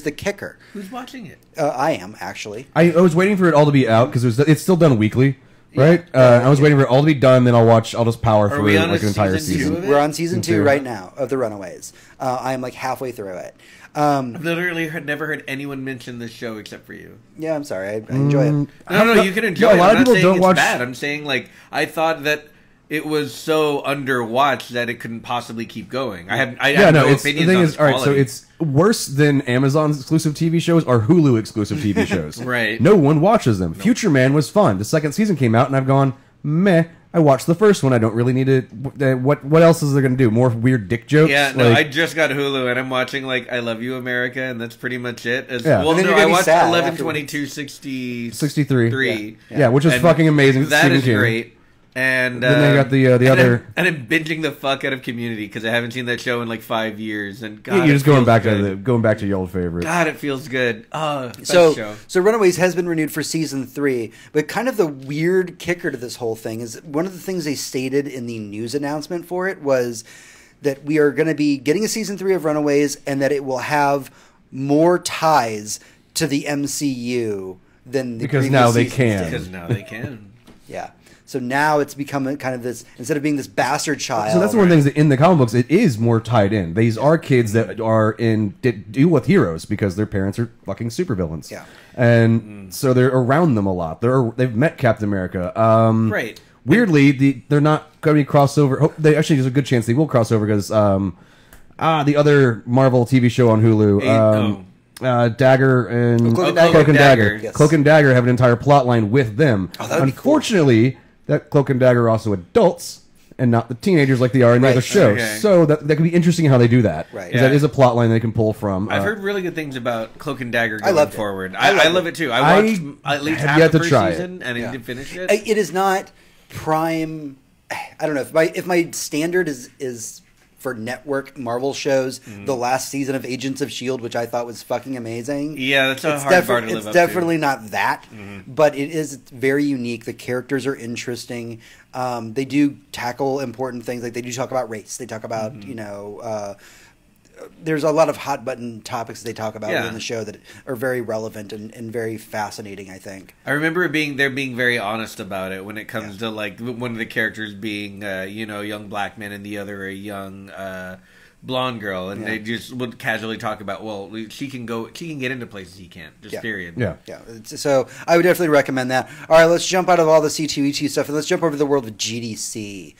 the kicker. Who's watching it? I am actually. I was waiting for it all to be out because it's still done weekly. Right, I was waiting for it all to be done. Then I'll just power through like an entire season. We're on season 2 right now of the Runaways. I am like halfway through it. I've literally never heard anyone mention this show except for you. Yeah, I'm sorry. I enjoy it. No, you can enjoy it. A lot of people don't watch. Bad. I'm saying like I thought that it was so underwatched that it couldn't possibly keep going. I have no opinions on its quality. All right, so it's worse than Amazon's exclusive TV shows or Hulu exclusive TV shows. Right. No one watches them. Nope. Future Man was fun. The second season came out, and I've gone meh. I watched the first one. I don't really need it. What else is there going to do? More weird dick jokes? Yeah, no, I just got Hulu, and I'm watching, like, I Love You, America, and that's pretty much it. Yeah. Well, no, I watched 11/22/63. Yeah, which is fucking amazing. That is great. And then they got the other... And I'm binging the fuck out of Community, because I haven't seen that show in, like, 5 years. And God, you're just going back to your old favorite. God, it feels good. Oh, so Runaways has been renewed for season 3, but kind of the weird kicker to this whole thing is one of the things they stated in the news announcement for it was that we are going to be getting a season 3 of Runaways and that it will have more ties to the MCU than the because now they can. Because now they can. Yeah. So now it's become kind of this, instead of being this bastard child. So that's one of the things that in the comic books, it is more tied in. These are kids that deal with heroes because their parents are fucking supervillains. Yeah. And so they're around them a lot. They've met Captain America. Right. Weirdly, they're not going to be crossover. Actually, there's a good chance they will cross over because the other Marvel TV show on Hulu, Dagger and Cloak and Dagger. Yes. Cloak and Dagger have an entire plot line with them. Oh, that would be cool. Unfortunately, that Cloak and Dagger are also adults and not the teenagers like they are in the other show. Okay. So that could be interesting how they do that. Right. Yeah. That is a plot line they can pull from. I've heard really good things about Cloak and Dagger going forward. I love it too. I watched at least half the first season and I didn't finish it. It is not prime. I don't know if my standard is for network Marvel shows, the last season of Agents of S.H.I.E.L.D., which I thought was fucking amazing. Yeah, that's a hard bar to live up to. It's definitely not that, but it is very unique. The characters are interesting. They do tackle important things. Like they do talk about race. They talk about, there's a lot of hot button topics they talk about in the show that are very relevant and very fascinating, I think. I remember they're being very honest about it when it comes to like one of the characters being a young black man and the other a young blonde girl, and they just would casually talk about, well, she can get into places he can't, period. Yeah. So I would definitely recommend that. All right, let's jump out of all the C2E2 stuff and let's jump over to the world of GDC.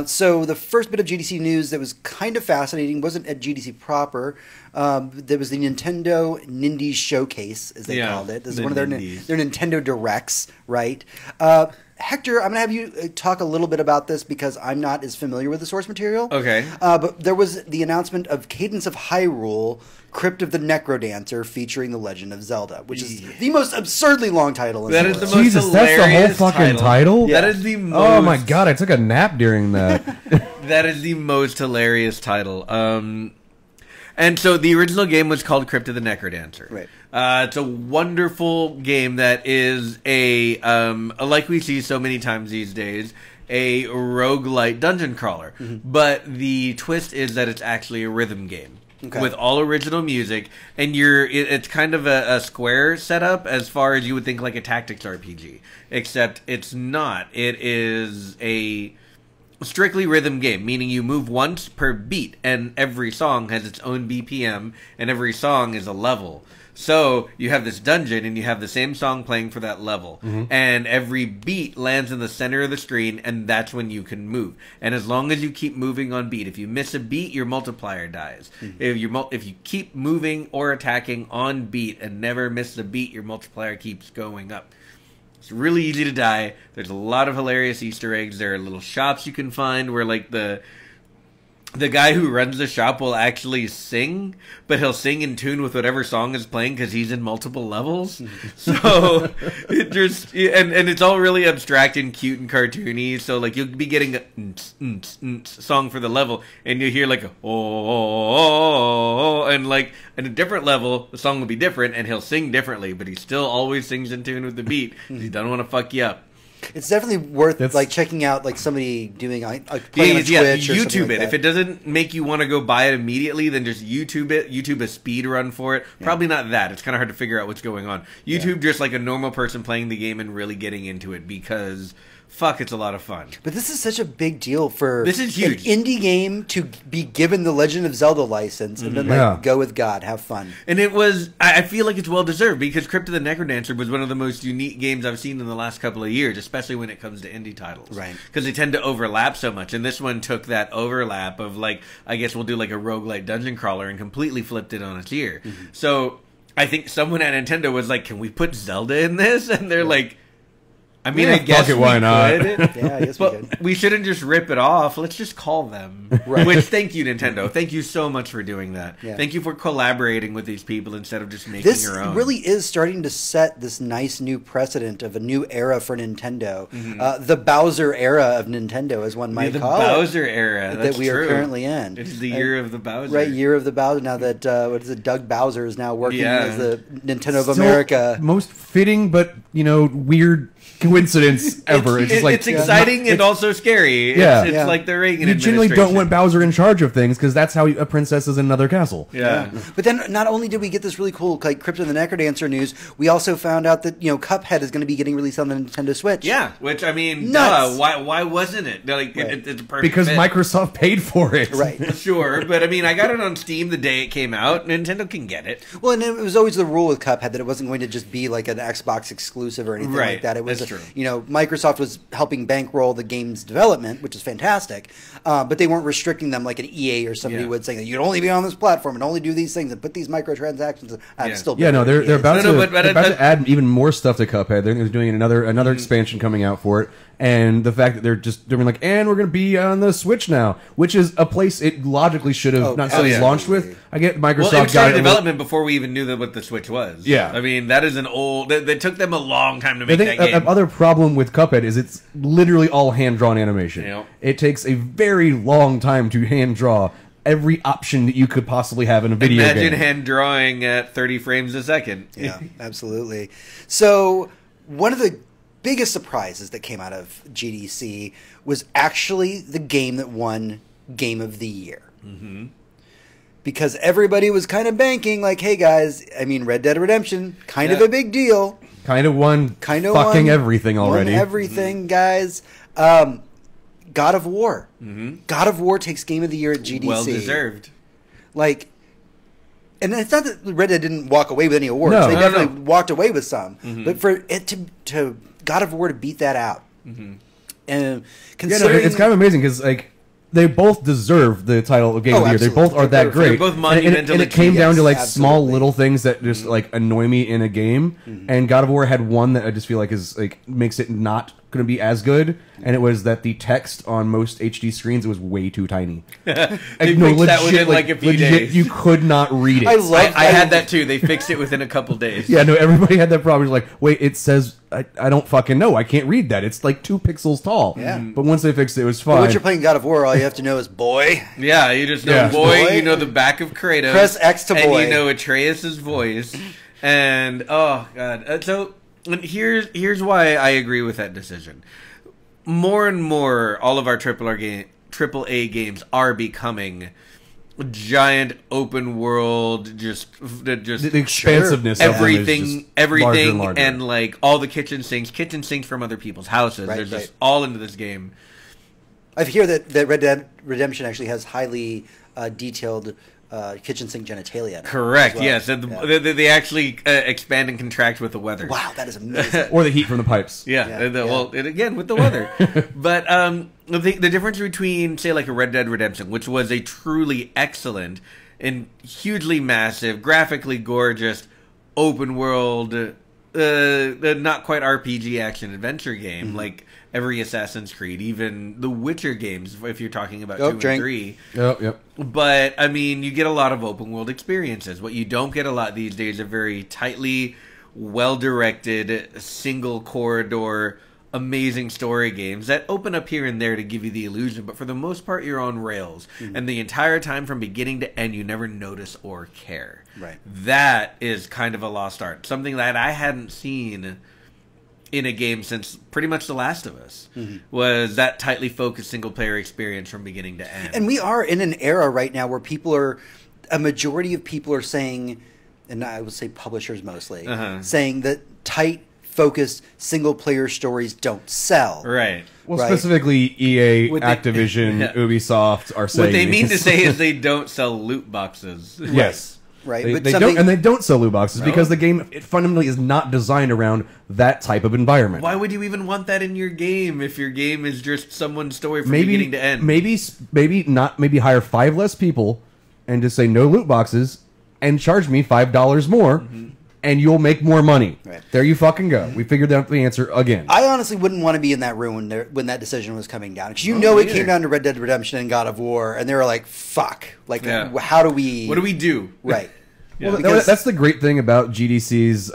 So the first bit of GDC news that was kind of fascinating wasn't at GDC proper. There was the Nintendo Nindies Showcase, as they called it. This is one of their Nintendo Directs, right? Hector, I'm going to have you talk a little bit about this because I'm not as familiar with the source material. Okay. But there was the announcement of Cadence of Hyrule, Crypt of the Necrodancer, featuring The Legend of Zelda, which is the most absurdly long title. That is the most Jesus, hilarious that's the whole fucking title? Yeah. That is the most... Oh my god, I took a nap during that. That is the most hilarious title. And so the original game was called Crypt of the Necrodancer. Right. It's a wonderful game that is like we see so many times these days, a roguelite dungeon crawler. Mm-hmm. But the twist is that it's actually a rhythm game. Okay. With all original music, and it's kind of a square setup as far as you would think like a tactics RPG, except it's not. It is a strictly rhythm game, meaning you move once per beat, and every song has its own BPM, and every song is a level. So you have this dungeon, and you have the same song playing for that level, and every beat lands in the center of the screen, and that's when you can move. And as long as you keep moving on beat, if you miss a beat, your multiplier dies. If you keep moving or attacking on beat and never miss a beat, your multiplier keeps going up. It's really easy to die. There's a lot of hilarious Easter eggs. There are little shops you can find where like the guy who runs the shop will actually sing, but he'll sing in tune with whatever song is playing because he's in multiple levels. So it just and it's all really abstract and cute and cartoony. So like you'll be getting a song for the level, and you hear like a oh, and like at a different level the song will be different, and he'll sing differently, but he still always sings in tune with the beat. He doesn't want to fuck you up. It's definitely worth like checking out, like somebody doing playing on Twitch or YouTube like it. If it doesn't make you want to go buy it immediately, then just YouTube it. YouTube a speed run for it. Yeah. Probably not that. It's kind of hard to figure out what's going on. YouTube just like a normal person playing the game and really getting into it because fuck, it's a lot of fun. But this is such a big deal for this is huge. An indie game to be given the Legend of Zelda license and then like go with God, have fun. And it was, I feel like it's well deserved because Crypt of the Necrodancer was one of the most unique games I've seen in the last couple of years, especially when it comes to indie titles. Right. Because they tend to overlap so much. And this one took that overlap of like, I guess we'll do like a roguelite dungeon crawler and completely flipped it on its ear. So I think someone at Nintendo was like, can we put Zelda in this? And they're like, I mean, I guess why not? Yeah, I guess we could. We shouldn't just rip it off. Let's just call them. Right. Which, thank you, Nintendo. Thank you so much for doing that. Yeah. Thank you for collaborating with these people instead of just making your own. This really is starting to set this nice new precedent of a new era for Nintendo. The Bowser era of Nintendo, as one might call it. The Bowser era. That we are currently in. It's the year of the Bowser. Right, year of the Bowser. Now that, Doug Bowser is now working as the Nintendo of America. Most fitting, but, weird coincidence ever. It's exciting and also scary. It's like the Reagan You generally don't want Bowser in charge of things because that's how a princess is in another castle. Yeah. But then not only did we get this really cool like Crypt of the Necrodancer news, we also found out that Cuphead is going to be getting released on the Nintendo Switch. Yeah, which I mean, why wasn't it? Like it's a perfect because fit. Microsoft paid for it. Right. Sure, but I mean, I got it on Steam the day it came out. Nintendo can get it. Well, and it was always the rule with Cuphead that it wasn't going to just be like an Xbox exclusive or anything like that. It was That's true. Microsoft was helping bankroll the game's development, which is fantastic, but they weren't restricting them like an EA or somebody would, saying that you'd only be on this platform and only do these things and put these microtransactions. They're about to add even more stuff to Cuphead. They're doing another expansion coming out for it. And the fact that they're just doing like, and we're going to be on the Switch now, which is a place it logically should have not launched with. I get Microsoft it started development before we even knew what the Switch was. Yeah, I mean that is an old. They took them a long time to make that game. The other problem with Cuphead is it's literally all hand drawn animation. Yep. It takes a very long time to hand draw every option that you could possibly have in a video game. Imagine hand drawing at 30 frames a second. Yeah, absolutely. So one of the biggest surprises that came out of GDC was actually the game that won Game of the Year. Because everybody was kind of banking like, hey guys, I mean Red Dead Redemption, kind of a big deal. Kind of won everything already. Won everything, guys. God of War. God of War takes Game of the Year at GDC. Well deserved. Like, and it's not that Red Dead didn't walk away with any awards. They definitely walked away with some. But for it to God of War to beat that out, and considering it's kind of amazing because like they both deserve the title of Game of the Year. They both are that great. They're both monumental. And it came down to like small little things that just like annoy me in a game. And God of War had one that I just feel like is like makes it not going to be as good, and it was that the text on most HD screens was way too tiny. They fixed that within like a few days. You could not read it. I had that too. They fixed it within a couple days. Yeah, no, everybody had that problem. It's like, wait, it says I don't fucking know. I can't read that. It's like 2 pixels tall. Yeah. But once they fixed it, it was fine. But once you're playing God of War, all you have to know is boy. Yeah, you just know boy. You know the back of Kratos. Press X to boy. And you know Atreus' voice. And oh god, so here's why I agree with that decision. More and more, all of our AAA games are becoming giant open world, just the expansiveness of everything, larger and larger. And like all the kitchen sinks from other people's houses. They're just all into this game. I hear that Red Dead Redemption actually has highly detailed kitchen sink genitalia. Correct. Well. Yes, and they actually expand and contract with the weather. Wow, that is amazing. Or the heat from the pipes. Yeah. Well, again with the weather. But the difference between, say, like a Red Dead Redemption, which was a truly excellent and hugely massive, graphically gorgeous, open world, not quite RPG action adventure game, like every Assassin's Creed, even the Witcher games, if you're talking about 2 and 3. Yep. But, I mean, you get a lot of open world experiences. What you don't get a lot these days are very tightly, well-directed, single corridor, amazing story games that open up here and there to give you the illusion, but for the most part, you're on rails. And the entire time from beginning to end, you never notice or care. Right. That is kind of a lost art. Something that I hadn't seen in a game since pretty much The Last of Us was that tightly focused single-player experience from beginning to end. And we are in an era right now where a majority of people are saying, and I would say publishers mostly, saying that tight, focused, single-player stories don't sell. Right. Well, specifically EA, Activision, Ubisoft are saying... What they mean to say is they don't sell loot boxes. Yes. Right, they don't sell loot boxes because the game fundamentally is not designed around that type of environment. Why would you even want that in your game if your game is just someone's story from beginning to end? Maybe hire 5 less people and just say no loot boxes and charge me $5 more, and you'll make more money. Right. There you fucking go. We figured out the answer again. I honestly wouldn't want to be in that room when that decision was coming down, because it came down to Red Dead Redemption and God of War, and they were like, "Fuck! Like, how do we? What do we do?" Right. Well, that's the great thing about GDC's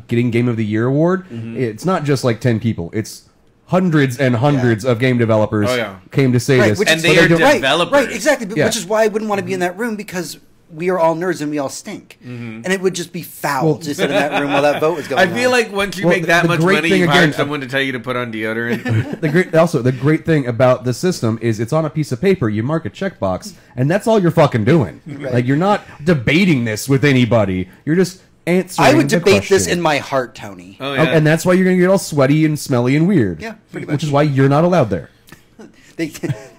getting Game of the Year award. It's not just like 10 people. It's hundreds and hundreds of game developers came to say this. And they are developers. Right, exactly. Which is why I wouldn't want to be in that room, because we are all nerds and we all stink. And it would just be foul to sit in that room while that vote was going on. I feel like once you make that much money, you hire someone to tell you to put on deodorant. the great thing about the system is it's on a piece of paper. You mark a checkbox, and that's all you're fucking doing. Right. Like, you're not debating this with anybody. You're just answering I would the debate question. this in my heart, Tony. Oh, yeah. And that's why you're going to get all sweaty and smelly and weird. Yeah, pretty much. Which is why you're not allowed there.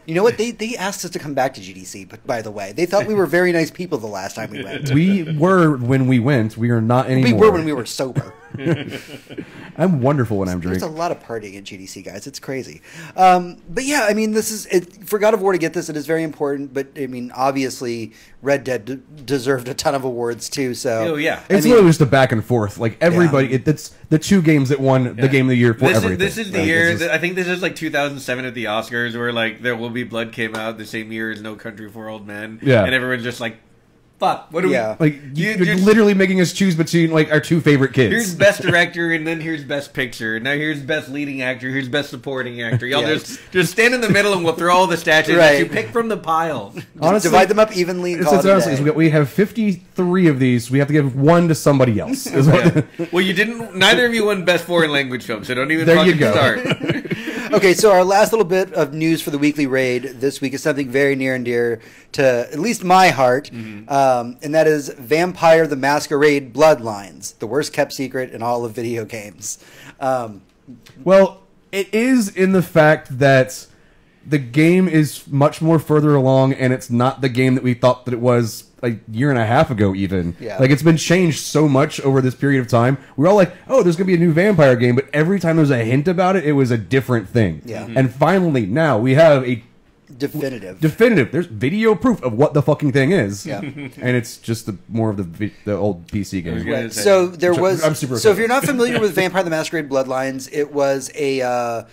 You know what? They asked us to come back to GDC, but by the way, they thought we were very nice people the last time we went. We were when we went. We are not anymore. We were when we were sober. I'm wonderful when I'm drinking. There's a lot of partying at GDC, guys. It's crazy. But yeah, I mean, this is for God of War to get this. It is very important. But I mean, obviously, Red Dead deserved a ton of awards too. So it's literally just a back and forth. Like everybody, it's the 2 games that won the Game of the Year for everything. This is the year. I think this is like 2007 at the Oscars, where like There Will Be Blood came out the same year as No Country for Old Men. Yeah, and everyone's just like, fuck, what do we... Like, you're literally making us choose between, like, our 2 favorite kids. Here's Best Director, and then here's Best Picture. Now here's Best Leading Actor, here's Best Supporting Actor. Y'all just stand in the middle, and we'll throw all the statues that you pick from the pile. Honestly, divide them up evenly and call it a day. We have 53 of these. We have to give 1 to somebody else. Well, you didn't... Neither of you won Best Foreign Language Film, so don't even fucking start. Okay, so our last little bit of news for the weekly raid this week is something very near and dear to at least my heart, and that is Vampire the Masquerade Bloodlines, the worst kept secret in all of video games. Well, it is in the fact that the game is much more further along, and it's not the game that we thought that it was a year and a half ago even. Yeah. Like, it's been changed so much over this period of time. We're all like, oh, there's going to be a new vampire game, but every time there was a hint about it, it was a different thing. Yeah. And finally, now, we have a definitive. There's video proof of what the fucking thing is. Yeah. And it's just more of the old PC game. Right. So there was. I'm super so if you're not familiar with Vampire the Masquerade Bloodlines, it was a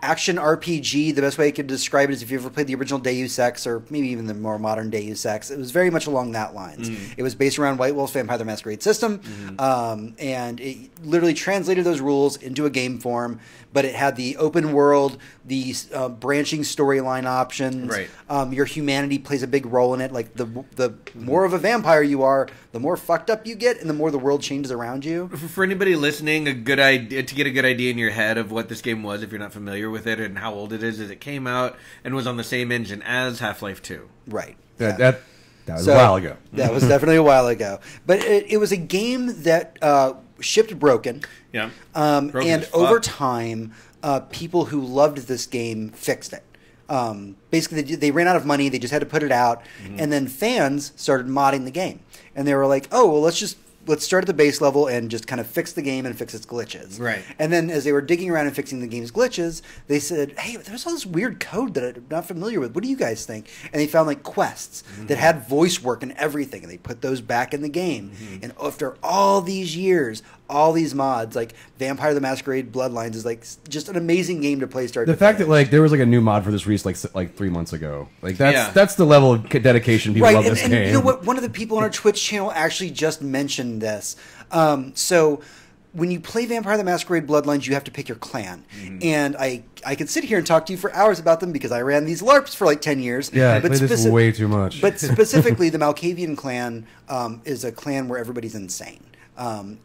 action RPG. The best way I could describe it is if you ever played the original Deus Ex, or maybe even the more modern Deus Ex, it was very much along that lines. It was based around White Wolf's Vampire the Masquerade system, and it literally translated those rules into a game form, but it had the open world, the branching storyline options. Right. Your humanity plays a big role in it. Like the more of a vampire you are, the more fucked up you get, and the more the world changes around you. For anybody listening, a good idea to get a good idea in your head of what this game was, if you're not familiar with it and how old it is it came out and was on the same engine as Half-Life 2. Right. That was a while ago. That was definitely a while ago. But it was a game that shipped broken. Yeah. Broken and over time, people who loved this game fixed it. Basically, they ran out of money. They just had to put it out. And then fans started modding the game. And they were like, oh, well, let's start at the base level and just kind of fix the game and fix its glitches. Right. And then as they were digging around and fixing the game's glitches, they said, hey, there's all this weird code that I'm not familiar with. What do you guys think? And they found like quests that had voice work and everything, and they put those back in the game. And after all these years, all these mods, like Vampire the Masquerade Bloodlines is like just an amazing game to play start the to fact finish. that like there was like a new mod for this release like 3 months ago. Like that's the level of dedication people love this game. And you know what? One of the people on our Twitch channel actually just mentioned this. So when you play Vampire the Masquerade Bloodlines, you have to pick your clan. And I could sit here and talk to you for hours about them because I ran these LARPs for like 10 years. Yeah, I played this way too much. But specifically, the Malkavian clan is a clan where everybody's insane.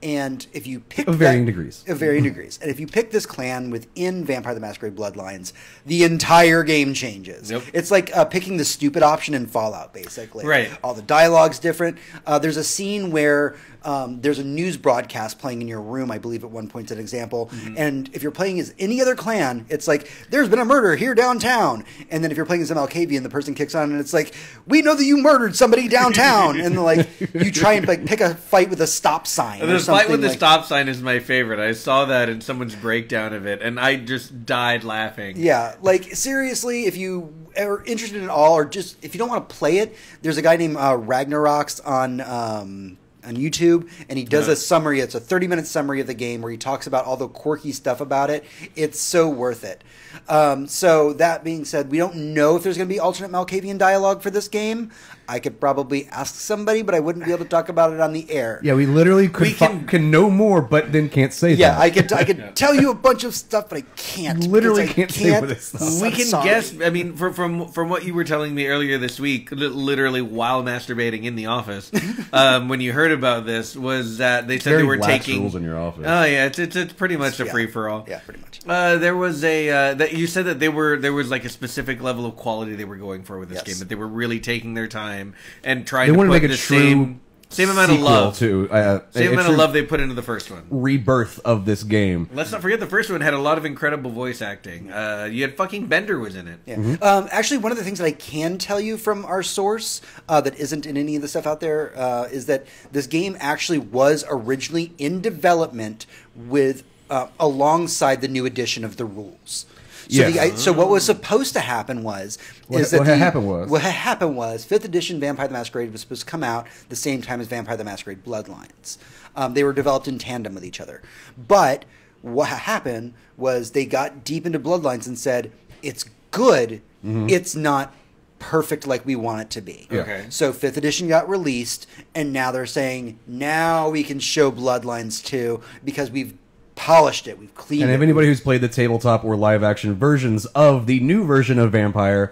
And if you pick of varying degrees, and if you pick this clan within Vampire the Masquerade Bloodlines, the entire game changes. Yep. It's like picking the stupid option in Fallout, basically. Right. All the dialogue's different. There's a scene where there's a news broadcast playing in your room, I believe at one point, an example. And if you're playing as any other clan, it's like, there's been a murder here downtown. And then if you're playing as a Malkavian, the person kicks on and it's like, we know that you murdered somebody downtown. And like you try and like pick a fight with a stop sign. The fight with the stop sign is my favorite. I saw that in someone's breakdown of it, and I just died laughing. Yeah, like seriously, if you are interested in all, or just if you don't want to play it, there's a guy named Ragnarox on YouTube, and he does a summary. It's a 30-minute summary of the game where he talks about all the quirky stuff about it. It's so worth it. So that being said, we don't know if there's going to be alternate Malkavian dialogue for this game. I could probably ask somebody, but I wouldn't be able to talk about it on the air. Yeah, we literally can know more, but then can't say that. Yeah, I could tell you a bunch of stuff, but I can't. You literally can't say what it's stuff. We can guess. I mean, from what you were telling me earlier this week, literally while masturbating in the office, when you heard about this, was that they said they were taking rules in your office. Oh yeah, it's pretty much a free for all. Yeah, pretty much. There was that you said that there was like a specific level of quality they were going for with this game, that they were really taking their time and trying to put the same amount of love to same amount of love they put into the first one. Rebirth of this game. Let's not forget the first one had a lot of incredible voice acting. You had fucking Bender was in it. Yeah. Actually, one of the things that I can tell you from our source that isn't in any of the stuff out there is that this game actually was originally in development with alongside the new edition of the rules. So, so what was supposed to happen was what happened was 5th edition Vampire the Masquerade was supposed to come out the same time as Vampire the Masquerade Bloodlines. They were developed in tandem with each other. But what happened was they got deep into Bloodlines and said, it's good, it's not perfect like we want it to be. Okay. So 5th edition got released, and now they're saying, now we can show Bloodlines 2 because we've polished it, we've cleaned it. And if anybody who's played the tabletop or live action versions of the new version of Vampire,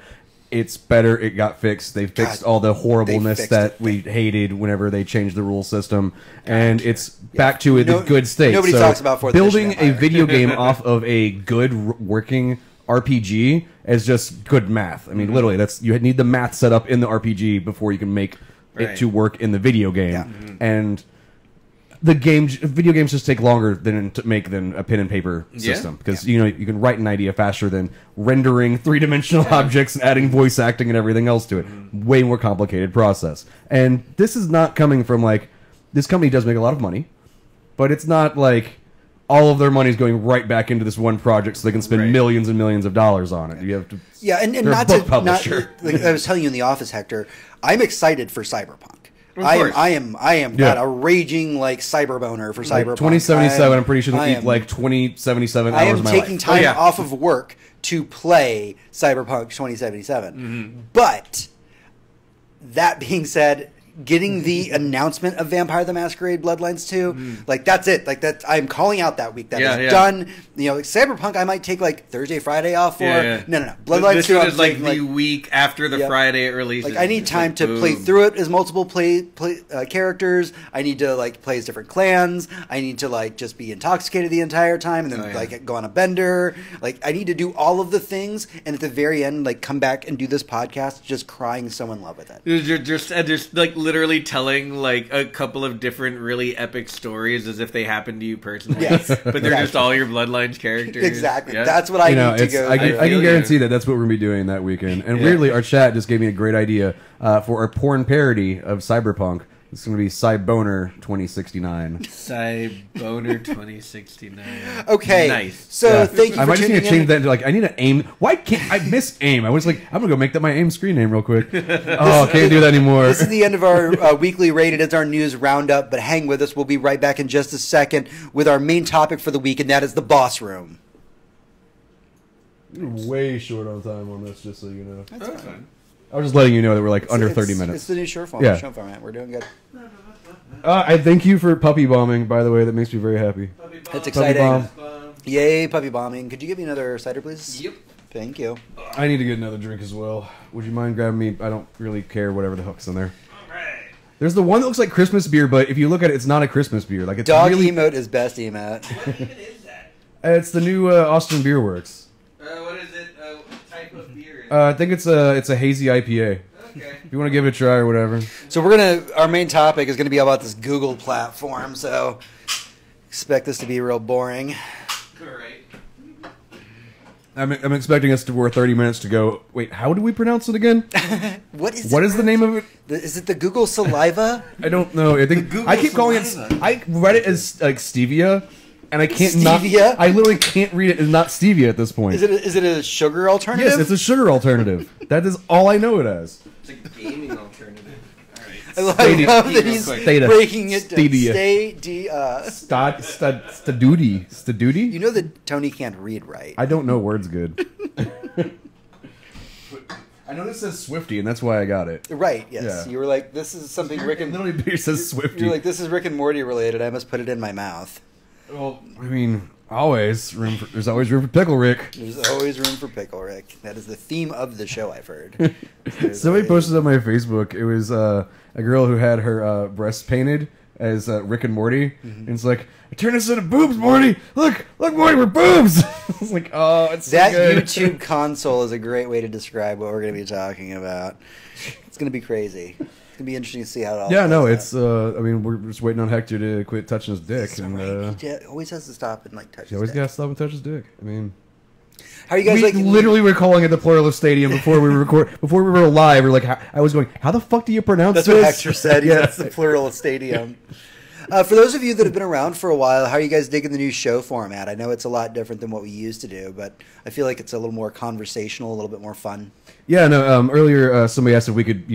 it's better, it got fixed. They fixed all the horribleness that we hated whenever they changed the rule system. And it's back to the good state. Nobody talks about building a video game off of a good working RPG is just good math. I mean, literally, you need the math set up in the RPG before you can make it to work in the video game. And video games just take longer to make than a pen and paper system because you can write an idea faster than rendering 3-dimensional objects and adding voice acting and everything else to it. Way more complicated process. And this is not coming from this company does make a lot of money, but it's not like all of their money is going right back into this one project, so they can spend millions and millions of dollars on it. You have to, and not to like I was telling you in the office, Hector. I'm excited for Cyberpunk. I am got a raging like cyber boner for Cyberpunk. 2077. I'm pretty sure they'll eat like 2077 hours. I am of my taking life. time off of work to play Cyberpunk 2077. But that being said, getting the announcement of Vampire the Masquerade Bloodlines 2, like that's it. Like that, I'm calling out that week. That is done. You know, like Cyberpunk, I might take like Thursday, Friday off for. No. Bloodlines 2 is like the week after the Friday it releases. Like I need time to play through it as multiple characters. I need to like play as different clans. I need to like just be intoxicated the entire time and then like go on a bender. Like I need to do all of the things, and at the very end, like come back and do this podcast just crying so in love with it. You're just like literally telling like a couple of different really epic stories as if they happened to you personally. Yes, but they're just all your Bloodlines characters. Exactly. Yeah. That's what I need to go. I can guarantee that's what we're going to be doing that weekend. And weirdly, our chat just gave me a great idea for our porn parody of Cyberpunk. It's going to be Cyboner 2069. Cyboner 2069. Okay. Nice. So thank you for I might just need to change that into like, I need an AIM. Why can't I miss AIM? I was like, I'm going to go make that my AIM screen name real quick. Oh, I can't do that anymore. This is the end of our weekly rated. It's our news roundup, but hang with us. We'll be right back in just a second with our main topic for the week, and that is the boss room. You're way short on time on this, just so you know. That's fine. I was just letting you know that we're like under 30 minutes. It's the new show format. We're doing good. I thank you for puppy bombing, by the way. That makes me very happy. That's exciting. Bomb. Yay, puppy bombing. Could you give me another cider, please? Yep. Thank you. I need to get another drink as well. Would you mind grabbing me? I don't really care whatever the fuck's in there. Alright. There's the one that looks like Christmas beer, but if you look at it, it's not a Christmas beer. Like it's Dog really... emote is best emote. What even is that? It's the new Austin Beer Works. What is it? What type of beer? I think it's a hazy IPA. Okay. If you want to give it a try or whatever. So our main topic is gonna be about this Google platform. So expect this to be real boring. Alright. I'm expecting us to for 30 minutes to go. Wait, how do we pronounce it again? What is the name of it? Is it the Google saliva? I don't know. I keep calling it. I read it as like stevia, and I can't Stevia? I literally can't read it as not stevia at this point. Is it a sugar alternative? Yes, it's a sugar alternative. That is all I know it as. It's a gaming alternative. I love that he's Stadia. breaking it to Stadia. Staduti. You know that Tony can't read right. I don't know words good. I know this says Swifty, and that's why I got it. Right, yes. Yeah. You were like, this is something Rick and... Literally, it says Swifty. You're like, this is Rick and Morty related. I must put it in my mouth. Well, I mean, there's always room for Pickle Rick. There's always room for Pickle Rick. That is the theme of the show, I've heard. Somebody posted on my Facebook. It was a girl who had her breasts painted as Rick and Morty, and it's like, I turned this into boobs, Morty. Look, Morty, we're boobs. It's like, oh, it's so that good. YouTube console is a great way to describe what we're going to be talking about. It's going to be crazy. It's going to be interesting to see how it all. Yeah, no, it's. I mean, we're just waiting on Hector to quit touching his dick, That's and right. He always has to stop and like touch. he always got to stop and touch his dick. I mean. How are you guys we literally were calling it the plural of stadium before we before we were live. We're like, I was going, how the fuck do you pronounce this? That's what Hector said. Yeah, that's the plural of stadium. For those of you that have been around for a while, how are you guys digging the new show format? I know it's a lot different than what we used to do, but I feel like it's a little more conversational, a little bit more fun. Yeah, no. Earlier, somebody asked if we could,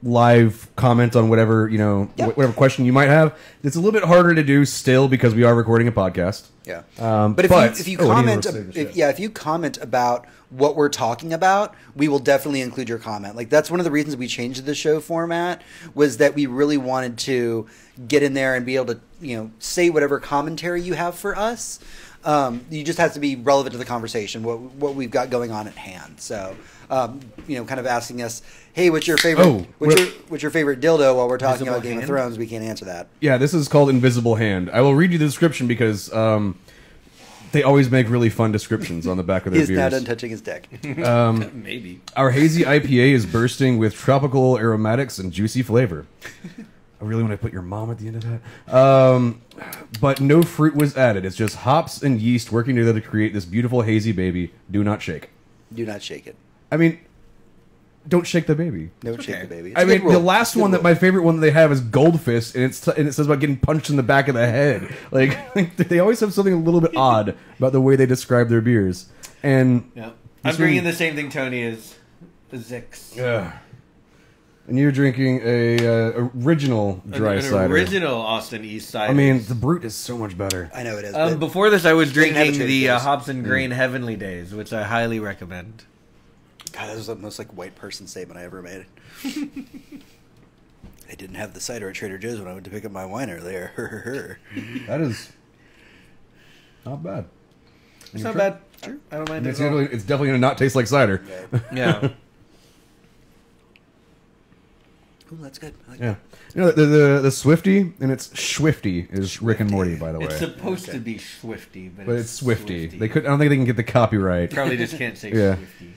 live comment on whatever, whatever question you might have. It's a little bit harder to do still because we are recording a podcast. Yeah. But if you comment, if you comment about what we're talking about, we will definitely include your comment. Like that's one of the reasons we changed the show format was that we really wanted to get in there and be able to, say whatever commentary you have for us. You just have to be relevant to the conversation, what we've got going on at hand. So, kind of asking us, hey, what's your favorite what's your favorite dildo while we're talking about Game of Thrones? We can't answer that. Yeah, this is called Invisible Hand. I will read you the description because they always make really fun descriptions on the back of their beers. He's not done touching his dick. Maybe. Our hazy IPA is bursting with tropical aromatics and juicy flavor. I really want to put your mom at the end of that. But no fruit was added. It's just hops and yeast working together to create this beautiful hazy baby. Do not shake. Do not shake it. I mean, Don't shake the baby. Don't shake the baby. I mean, the last one that my favorite one that they have is Goldfist, and it says about getting punched in the back of the head. Like they always have something a little bit odd about the way they describe their beers. And I'm drinking the same thing Tony is. The Zix. Yeah. And you're drinking a original dry cider. Original Austin East cider. I mean, the Brute is so much better. I know it is. Before this, I was drinking the Hops and Grain Heavenly Days, which I highly recommend. God, that was the most like white person statement I ever made. I didn't have the cider at Trader Joe's when I went to pick up my wine earlier. That is not bad. It's not bad. Sure. I don't mind it. It's definitely going to not taste like cider. Yeah. Ooh, that's good. I like that. You know, the Swifty, and it's Schwifty, is Rick and Morty, by the way. It's supposed to be Swifty, but it's Swifty. They could. I don't think they can get the copyright. Probably just can't say Swifty.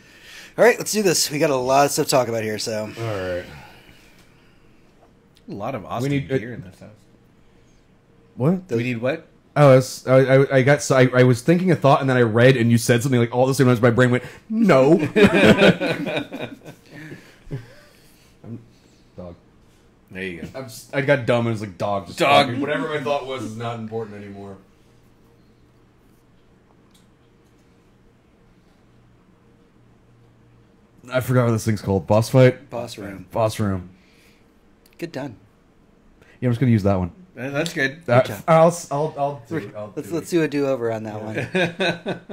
All right, let's do this. We got a lot of stuff to talk about here, so. All right. A lot of Austin beer in this house. What? We need what? I was thinking a thought, and then I read, and you said something like all the same times. My brain went, no. Dog. There you go. I got dumb and it was like dog. Just dog. Talking. Whatever my thought was is not important anymore. I forgot what this thing's called. Boss fight? Boss room. Boss room. Good done. Yeah, I'm just gonna use that one. That's good. Let's do a do-over on that one.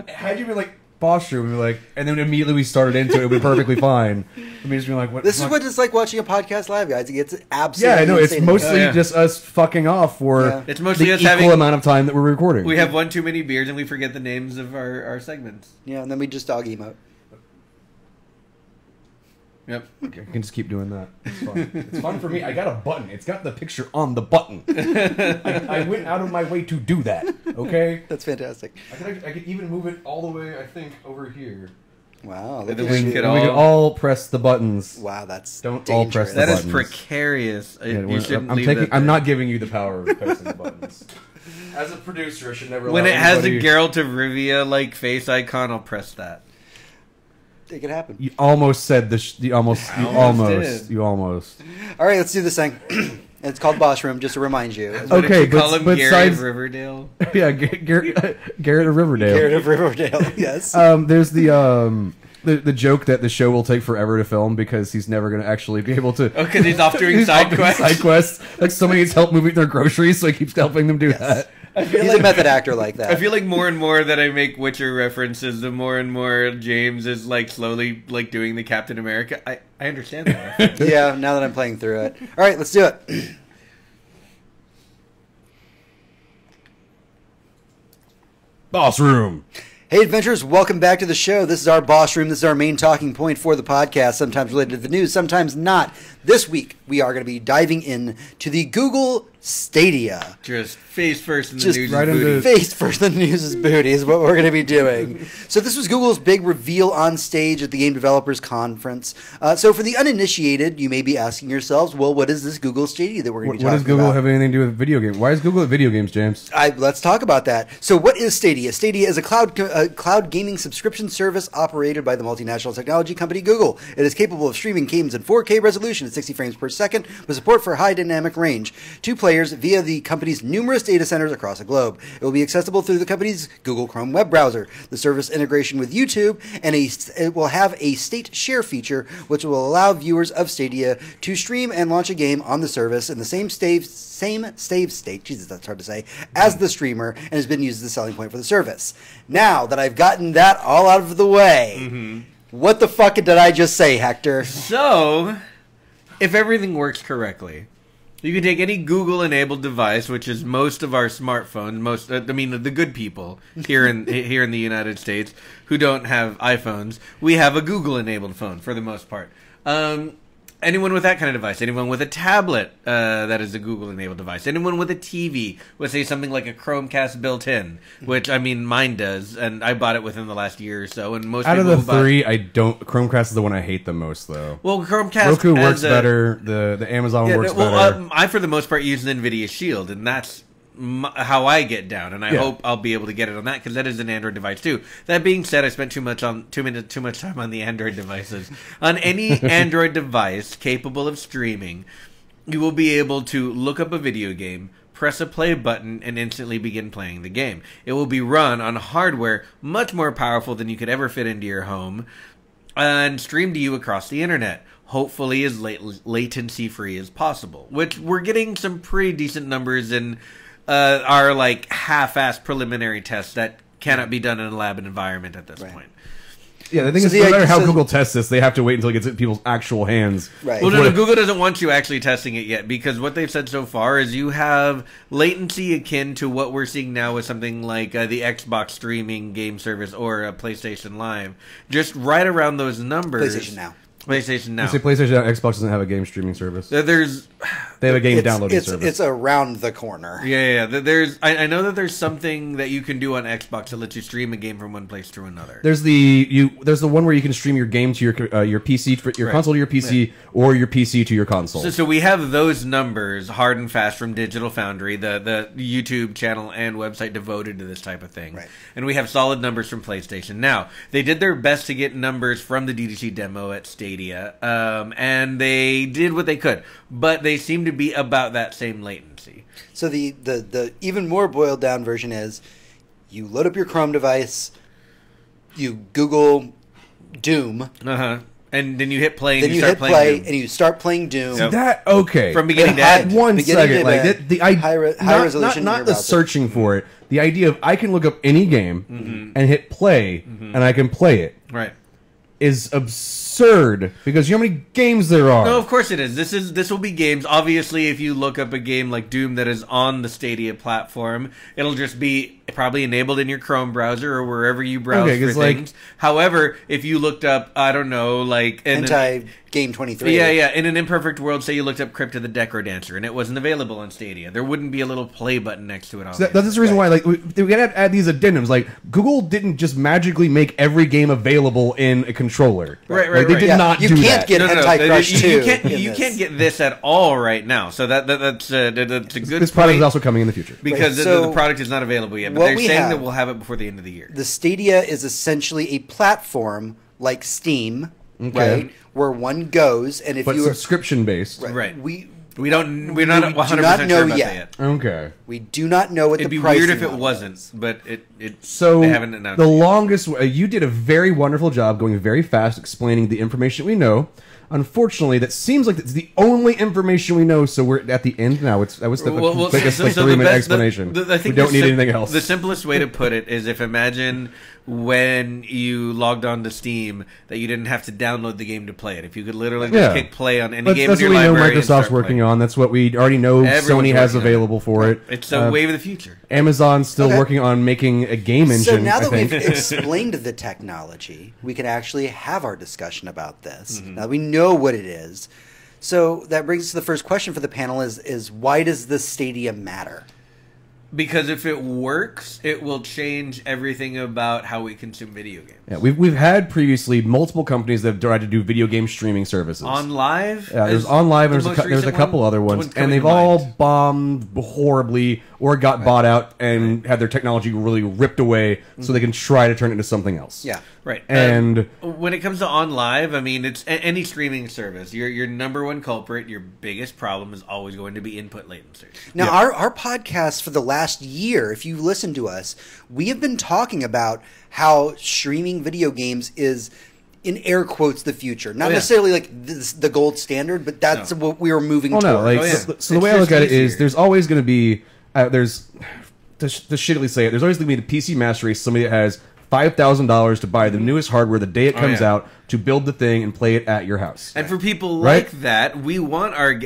Had you been like boss room, and then immediately we started into it, it would be perfectly fine. I mean, just being like, what? This is what it's like watching a podcast live, guys. It gets absolutely. Yeah, I know. It's mostly just us fucking off for it's mostly the us equal having amount of time that we're recording. We have one too many beers and we forget the names of our segments. Yeah, and then we just dog emote. Yep. Okay, I can just keep doing that. It's fun. It's fun for me. I got a button. It's got the picture on the button. I went out of my way to do that. Okay? That's fantastic. I could even move it all the way, I think, over here. Wow. We can all press the buttons. Wow, that's Don't dangerous. all press the that buttons. That is precarious. Yeah, I'm not giving you the power of pressing the buttons. As a producer, I should never. When it has a Geralt of Rivia like face icon, I'll press that. It could happen. You almost said this. You almost. All right, let's do this thing. It's called Boss Room, just to remind you. Okay, call him Gary of Riverdale. Yeah, Garrett of Riverdale. Garrett of Riverdale. Yes. There's the joke that the show will take forever to film because he's never going to actually be able to. Oh, because he's off doing side quests. Side quests. Like somebody needs help moving their groceries, so he keeps helping them do that. He's a method actor like that. I feel like more and more that I make Witcher references, the more and more James is like slowly like doing the Captain America. I understand that. Yeah, now that I'm playing through it. All right, let's do it. Boss Room. Hey, adventurers, welcome back to the show. This is our Boss Room. This is our main talking point for the podcast, sometimes related to the news, sometimes not. This week, we are going to be diving in to the Google Stadia. Just face first in the news is booty. Face first in the news is booty is what we're going to be doing. So this was Google's big reveal on stage at the Game Developers Conference. So for the uninitiated, you may be asking yourselves, well, what is this Google Stadia that we're going to be talking about? What does Google have anything to do with video games? Why is Google at video games, James? Let's talk about that. So what is Stadia? Stadia is a cloud gaming subscription service operated by the multinational technology company Google. It is capable of streaming games in 4K resolution at 60 frames per second with support for high dynamic range to players via the company's numerous data centers across the globe. It will be accessible through the company's Google Chrome web browser, the service integration with YouTube, and it will have a state share feature which will allow viewers of Stadia to stream and launch a game on the service in the same state, Jesus, that's hard to say, as the streamer, and has been used as the selling point for the service. Now that I've gotten that all out of the way, what the fuck did I just say, Hector? So, if everything works correctly, you can take any Google-enabled device, which is most of our smartphones. The good people here in the United States who don't have iPhones, we have a Google-enabled phone for the most part. Anyone with that kind of device, anyone with a tablet that is a Google-enabled device, anyone with a TV with, say, something like a Chromecast built-in, which, I mean, mine does, and I bought it within the last year or so. And most out of the three, Chromecast is the one I hate the most, though. Well, Chromecast Roku works better. The Amazon works better. I, for the most part, use an NVIDIA Shield, and that's how I get down, and I hope I'll be able to get it on that because that is an Android device too. That being said, I spent too much time on the Android devices. On any Android device capable of streaming, you will be able to look up a video game, press a play button, and instantly begin playing the game. It will be run on hardware much more powerful than you could ever fit into your home, and streamed to you across the internet. Hopefully as latency free as possible, which we're getting some pretty decent numbers in our like half-assed preliminary tests that cannot be done in a lab environment at this point. Yeah, the thing is, no matter how Google tests this, they have to wait until it gets in people's actual hands. Right. Well, no, Google doesn't want you actually testing it yet, because what they've said so far is you have latency akin to what we're seeing now with something like the Xbox streaming game service or PlayStation Live. Just right around those numbers. PlayStation Now. PlayStation Now. You say PlayStation Now, Xbox doesn't have a game streaming service. They have a game downloading service. It's around the corner. Yeah. I know that there's something that you can do on Xbox that lets you stream a game from one place to another. There's the one where you can stream your game to your PC, your console to your PC, or your PC to your console. So we have those numbers hard and fast from Digital Foundry, the YouTube channel and website devoted to this type of thing. Right. And we have solid numbers from PlayStation. Now, they did their best to get numbers from the GDC demo at Stadia, and they did what they could, but they seem to be about that same latency. So the even more boiled down version is you load up your Chrome device, you Google Doom, and then you hit play, and then you hit play, and you start playing Doom. So that okay from beginning to end. One second, like the high resolution, not the searching for it. The idea of I can look up any game and hit play, and I can play it. Right. Is absurd because you know how many games there are. No, of course it is. This will be games. Obviously, if you look up a game like Doom that is on the Stadia platform, it'll just be probably enabled in your Chrome browser or wherever you browse for things. However, if you looked up, I don't know, like Game 23. Yeah. In an imperfect world, say you looked up Crypt of the Decro Dancer and it wasn't available on Stadia, there wouldn't be a little play button next to it. So that's the reason why, like, we gotta add these addendums. Like, Google didn't just magically make every game available in a controller. Right. They did not do that. You can't get Hentai Crush 2. You can't get this at all right now. So that's a good. This product is also coming in the future because the product is not available yet. But they're saying that we'll have it before the end of the year. The Stadia is essentially a platform like Steam, right? Where one goes, and if you subscription based, right? We're not 100% sure about that yet. Okay, we do not know what it'd the be pricing weird if it wasn't, is. but so they haven't announced the it yet. longest. You did a very wonderful job going very fast, explaining the information we know. Unfortunately, that seems like it's the only information we know. So we're at the end now. That was the quickest 3-minute explanation. I think we don't need anything else. The simplest way to put it is imagine when you logged on to Steam that you didn't have to download the game to play it. If you could literally just click play on any game in your library. That's what we know Microsoft's working on. That's what we already know Sony has available for it. It's a wave of the future. Amazon's still working on making a game engine. So now that we've explained the technology, we can actually have our discussion about this. Now we know what it is. So that brings us to the first question for the panel is why does the Stadia matter? Because if it works, it will change everything about how we consume video games. Yeah, we've had previously multiple companies that have tried to do video game streaming services. OnLive? Yeah, there's OnLive, and there's a couple other ones, and they've all bombed horribly or got bought out and had their technology really ripped away so they can try to turn it into something else. Yeah. Right. And when it comes to OnLive, I mean, it's any streaming service. Your number one culprit, your biggest problem is always going to be input latency. Now, our podcast for the last year, if you listen to us, we have been talking about how streaming video games is, in air quotes, the future. Not necessarily like the gold standard, but that's what we are moving towards. So the way I look at it is there's always going to be, to shittily say it, there's always going to be the PC Master Race, somebody that has $5,000 to buy the newest hardware the day it comes out to build the thing and play it at your house. And for people like that, we want our...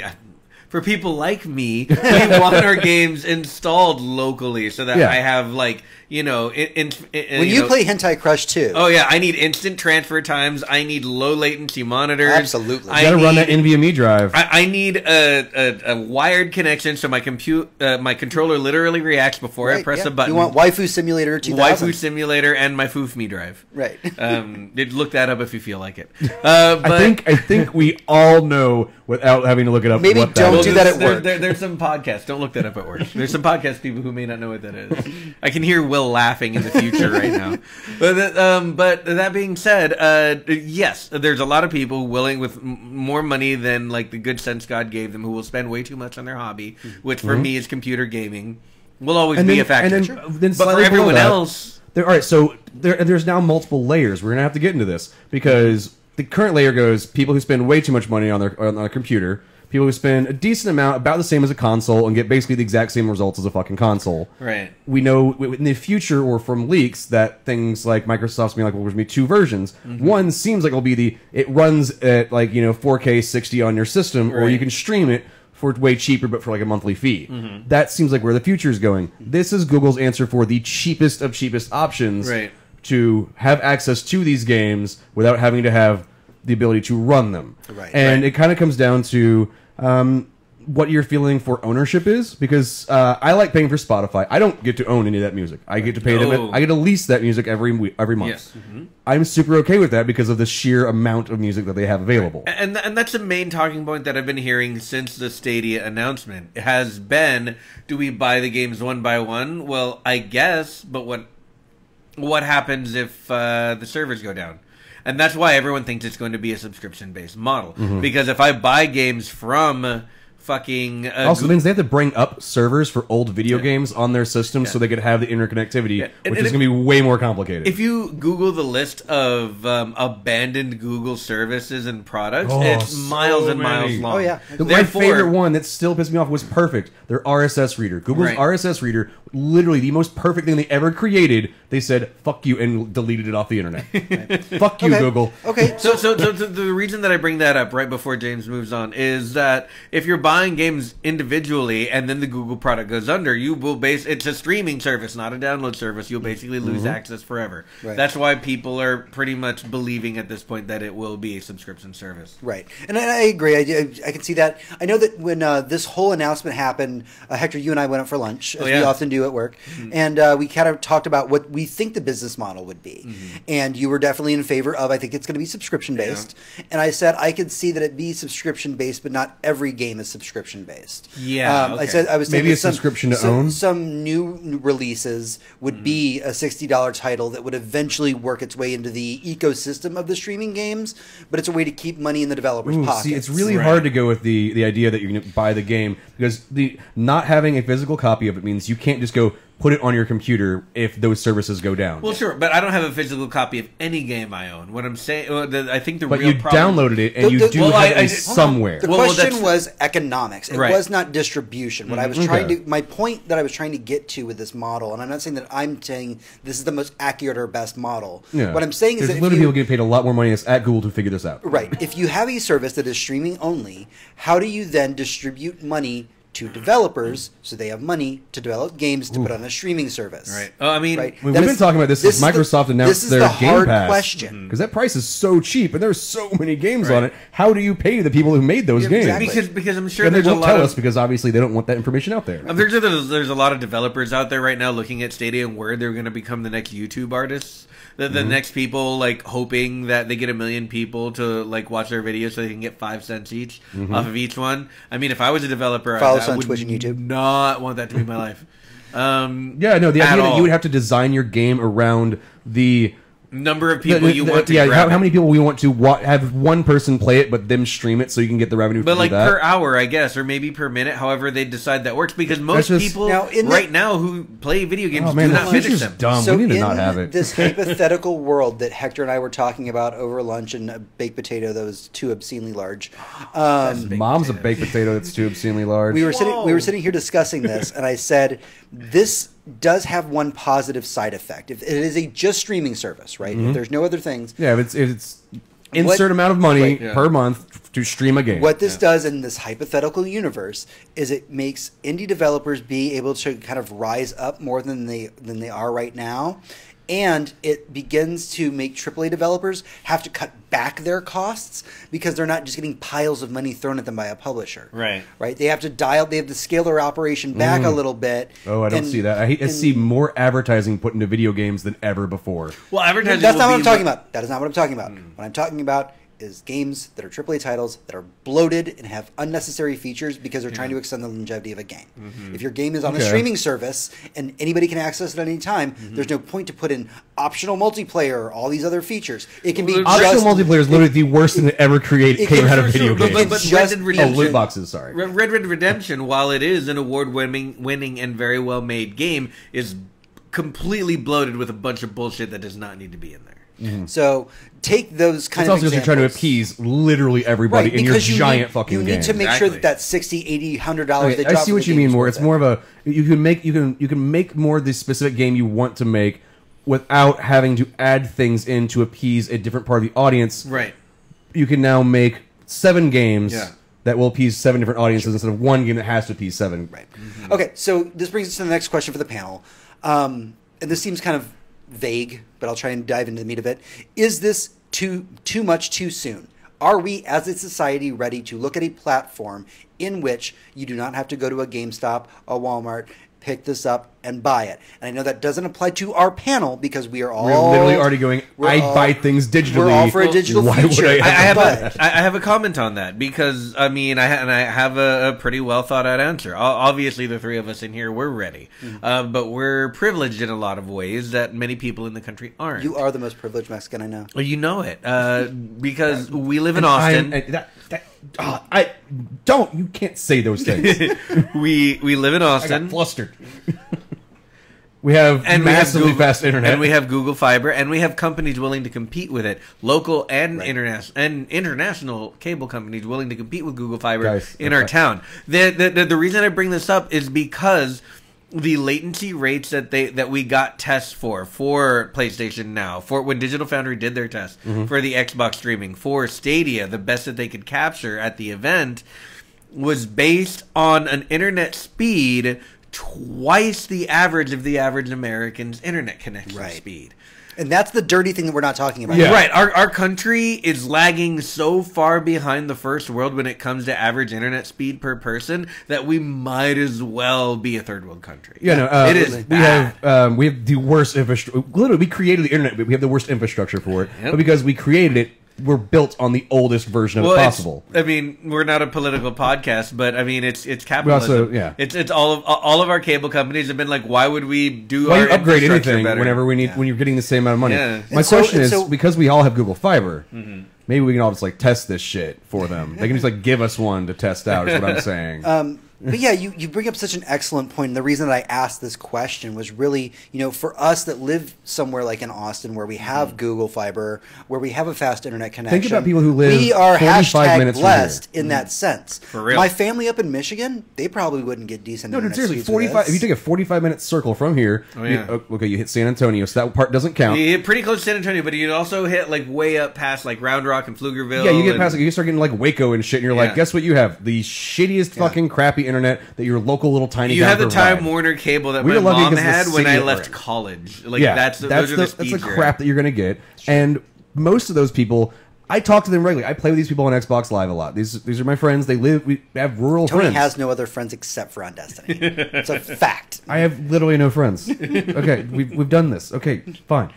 For people like me, we want our games installed locally so that I have, like, when you play Hentai Crush 2. Oh yeah, I need instant transfer times. I need low latency monitors. Absolutely, you gotta run that NVMe drive. I need a wired connection so my controller literally reacts before I press a button. You want Waifu Simulator 2000. Waifu Simulator and my Foof.me drive. Right. Look that up if you feel like it. But I think we all know without having to look it up. Maybe don't do that at work. There's some podcasts. Don't look that up at work. There's some podcast people who may not know what that is. I can hear Will laughing in the future right now. But that being said, yes, there's a lot of people willing with more money than like the good sense God gave them, who will spend way too much on their hobby, which for me is computer gaming. Will always be a factor. But for everyone else, there's now multiple layers. We're gonna have to get into this because the current layer goes people who spend way too much money on a computer. People who spend a decent amount, about the same as a console, and get basically the exact same results as a fucking console. Right. We know in the future, or from leaks, that things like Microsoft's being like, well, there's going to be 2 versions. One seems like it'll be it runs at 4K 60 on your system, or you can stream it for way cheaper, but for like a monthly fee. That seems like where the future is going. This is Google's answer for the cheapest of cheapest options to have access to these games without having to have the ability to run them. And it kind of comes down to what your feeling for ownership is, because I like paying for Spotify. I don't get to own any of that music. I get to pay them. I get to lease that music every month. Yes. I'm super okay with that because of the sheer amount of music that they have available. And that's the main talking point that I've been hearing since the Stadia announcement. It has been, do we buy the games one by one? Well, I guess, but what happens if the servers go down? And that's why everyone thinks it's going to be a subscription-based model. Because if I buy games from fucking... also means they have to bring up servers for old video games on their system so they could have the interconnectivity, which is going to be way more complicated. If you Google the list of abandoned Google services and products, it's miles and miles long. Oh, yeah. My favorite one that still pissed me off was perfect. Their RSS reader. Google's RSS reader, literally the most perfect thing they ever created. They said, fuck you, and deleted it off the internet. Fuck you, Google. Okay. So the reason that I bring that up right before James moves on is that if you're buying games individually and then the Google product goes under, you will it's a streaming service, not a download service. You'll basically lose access forever. That's why people are pretty much believing at this point that it will be a subscription service. Right. And I agree. I can see that. I know that when this whole announcement happened, Hector, you and I went out for lunch, as we often do at work, and we kind of talked about what we think the business model would be. And you were definitely in favor of, I think it's going to be subscription-based. And I said I could see that it be subscription-based, but not every game is subscription-based. I said I was maybe a subscription to own. Some new releases would be a $60 title that would eventually work its way into the ecosystem of the streaming games, but it's a way to keep money in the developers' pockets. See, it's really hard to go with the idea that you're going to buy the game, because the not having a physical copy of it means you can't just go put it on your computer if those services go down. Well, sure, but I don't have a physical copy of any game I own. What I'm saying, I think the but real you problem... downloaded it, and you do have it somewhere. The question was economics. It was not distribution. What I was trying to... My point that I was trying to get to with this model, and I'm not saying that I'm saying this is the most accurate or best model. What I'm saying is that literally people get paid a lot more money at Google to figure this out. Right. If you have a service that is streaming only, how do you then distribute money to developers so they have money to develop games to put on a streaming service? Right. Oh, I mean, we've been talking about this since Microsoft announced their Game Pass. This is the hard question. Because that price is so cheap, and there's so many games on it. How do you pay the people who made those games? Exactly. Because I'm sure there's a lot tell us, because obviously they don't want that information out there. There's a lot of developers out there right now looking at Stadia and where they're going to become the next YouTube artists. The next people, like, hoping that they get 1 million people to, like, watch their videos so they can get 5 cents each off of each one. I mean, if I was a developer, I would Twitch and YouTube. Not want that to be my life. The idea that you would have to design your game around the number of people you want to grab how many people we want to have one person play it, but them stream it so you can get the revenue but from like that. Per hour, I guess, or maybe per minute, however they decide that works, because most people now who play video games do not finish them. Dumb. So we need to not have it. This hypothetical world that Hector and I were talking about over lunch, and a baked potato that was too obscenely large. Mom's a baked potato that's too obscenely large. We were sitting here discussing this, and I said, this does have one positive side effect. If it is a just streaming service, right? If there's no other things. Yeah, if it's insert amount of money per month to stream a game. What this does in this hypothetical universe is it makes indie developers be able to kind of rise up more than they are right now. And it begins to make AAA developers have to cut back their costs because they're not just getting piles of money thrown at them by a publisher. Right. They have to scale their operation back a little bit. Oh, I don't see that. I see more advertising put into video games than ever before. Well, advertising. That's not what I'm talking about. That is not what I'm talking about. What I'm talking about is games that are AAA titles that are bloated and have unnecessary features because they're trying to extend the longevity of a game. If your game is on a streaming service and anybody can access it at any time, there's no point to put in optional multiplayer or all these other features. It can be optional multiplayer is literally the worst thing to ever came out of video games. But Red Dead Redemption, loot boxes. Sorry, Red Dead Redemption, while it is an award-winning and very well-made game, is completely bloated with a bunch of bullshit that does not need to be in there. So take those kind of examples. It's also because you're trying to appease literally everybody in your giant fucking game. You need to make sure that $60, $80, $100 they drop. I see what you mean more. It's more of a you can make more the specific game you want to make without having to add things in to appease a different part of the audience. Right. You can now make 7 games that will appease 7 different audiences instead of one game that has to appease 7. Right. Okay, so this brings us to the next question for the panel. And this seems kind of vague, but I'll try and dive into the meat of it. Is this too much too soon? Are we, as a society, ready to look at a platform in which you do not have to go to a GameStop, a Walmart, pick this up and buy it? And I know that doesn't apply to our panel because we're literally already going, I buy things digitally. We're all for a digital future. I have a comment on that because, I mean, I have a pretty well thought out answer. Obviously, the three of us in here, we're ready. But we're privileged in a lot of ways that many people in the country aren't. You are the most privileged Mexican I know. Well, you know it. Because we live in Austin. You can't say those things. we live in Austin. I got flustered. We have massively fast internet, and we have Google Fiber, and we have companies willing to compete with it, local and international cable companies willing to compete with Google Fiber in our town. The reason I bring this up is because the latency rates that we got tests for PlayStation Now, for when Digital Foundry did their test for the Xbox streaming, for Stadia, the best that they could capture at the event was based on an internet speed twice the average of the average American's internet connection speed. And that's the dirty thing that we're not talking about. Yeah. Right. Our country is lagging so far behind the first world when it comes to average internet speed per person that we might as well be a third world country. Yeah, no, it is. We have the worst infrastructure. Literally, we created the internet, but we have the worst infrastructure for it. But because we created it, we're built on the oldest version of it possible. I mean, we're not a political podcast, but I mean, it's capitalism. Also, it's all of our cable companies have been like, why would we do our upgrade anything better? Whenever we need when you're getting the same amount of money? Yeah. My question is because we all have Google Fiber. Maybe we can all just like test this shit for them. They can just like give us one to test out. Is what I'm saying. But yeah, you bring up such an excellent point. And the reason that I asked this question was really, for us that live somewhere like in Austin where we have Google Fiber, where we have a fast internet connection. Think about people who live we are 45 minutes blessed in that sense. For real. My family up in Michigan, they probably wouldn't get decent internet seriously, speeds 45. If you take a 45-minute circle from here, you hit San Antonio, so that part doesn't count. You hit pretty close to San Antonio, but you'd also hit like way up past like Round Rock and Pflugerville. Yeah, you get past, you start getting like Waco and shit, and you're like, guess what you have? The shittiest fucking crappy internet that your local little tiny. You have the Time Warner cable that my mom had when I left college. Like those are the speeds. That's the crap that you're gonna get, and most of those people. I talk to them regularly. I play with these people on Xbox Live a lot. These are my friends. We have rural friends. Tony has no other friends except for on Destiny. It's a fact. I have literally no friends. Okay, we've done this. Okay, fine.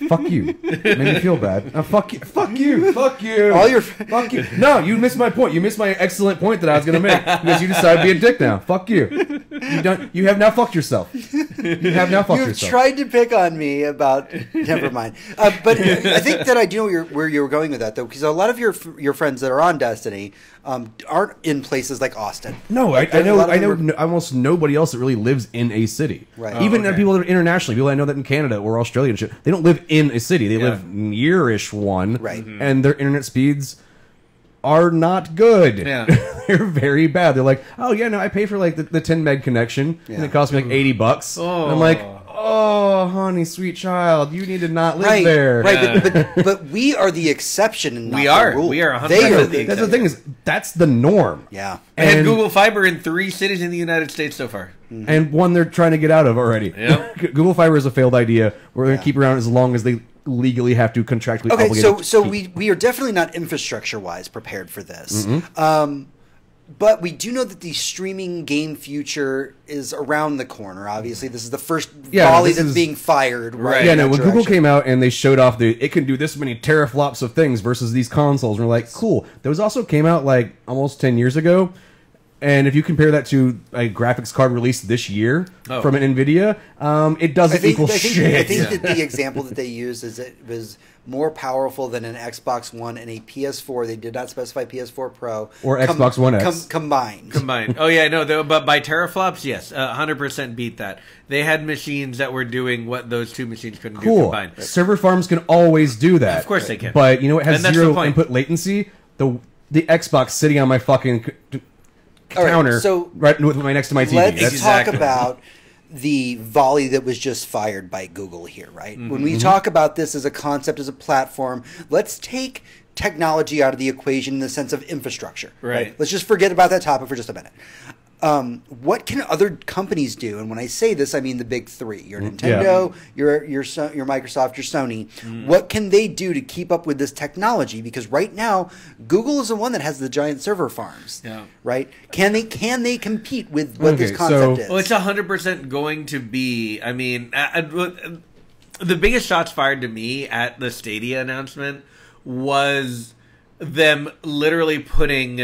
Fuck you. Made me feel bad. Fuck you. Fuck you. Fuck you. All your fuck you. No, you missed my point. You missed my excellent point that I was going to make because you decided to be a dick now. Fuck you. You have now fucked yourself. You have now fucked yourself. You've tried to pick on me about. Never mind. But I think that I do know where you were going with that though, because a lot of your friends that are on Destiny aren't in places like Austin. No, I know almost nobody else that really lives in a city. Right. Even people that are internationally, people I know that in Canada or Australia and shit, they don't live in a city. They live near-ish one. Right. And their internet speeds are not good. Yeah. They're very bad. They're like, oh yeah, no, I pay for like the 10 meg connection and it costs me like $80. Oh. And I'm like, oh, honey, sweet child, you need to not live right, there. Right, but we are the exception and not the rule. We are 100% the exception. That's the thing is, that's the norm. Yeah. I had Google Fiber in 3 cities in the United States so far. Mm-hmm. And one they're trying to get out of already. Yep. Google Fiber is a failed idea. We're going to keep around as long as they legally have to contractually obligate. Okay, so we are definitely not infrastructure-wise prepared for this. Mm-hmm. But we do know that the streaming game future is around the corner. Obviously, this is the first volley that's being fired. Right? Yeah, no, when Google came out and they showed off it can do this many teraflops of things versus these consoles, and we're like, cool. Those also came out like almost 10 years ago. And if you compare that to a graphics card released this year from an NVIDIA, it doesn't equal shit. I think that the example that they used is it was more powerful than an Xbox One and a PS4. They did not specify PS4 Pro. Or Xbox One X. Combined. Oh, yeah, no, but by teraflops, yes, 100% beat that. They had machines that were doing what those 2 machines couldn't do combined. Server farms can always do that. Of course they can. But, you know, it has 0 input latency. The Xbox sitting on my fucking counter right next to my TV. Let's talk about the volley that was just fired by Google here, right? Mm-hmm. When we talk about this as a concept, as a platform, let's take technology out of the equation in the sense of infrastructure. Right. Let's just forget about that topic for just a minute. What can other companies do? And when I say this, I mean the big 3. Your Nintendo, your Microsoft, your Sony. What can they do to keep up with this technology? Because right now, Google is the one that has the giant server farms. Yeah. Right? Can they compete with what this concept is? Well, it's 100% going to be. I mean, the biggest shots fired to me at the Stadia announcement was them literally putting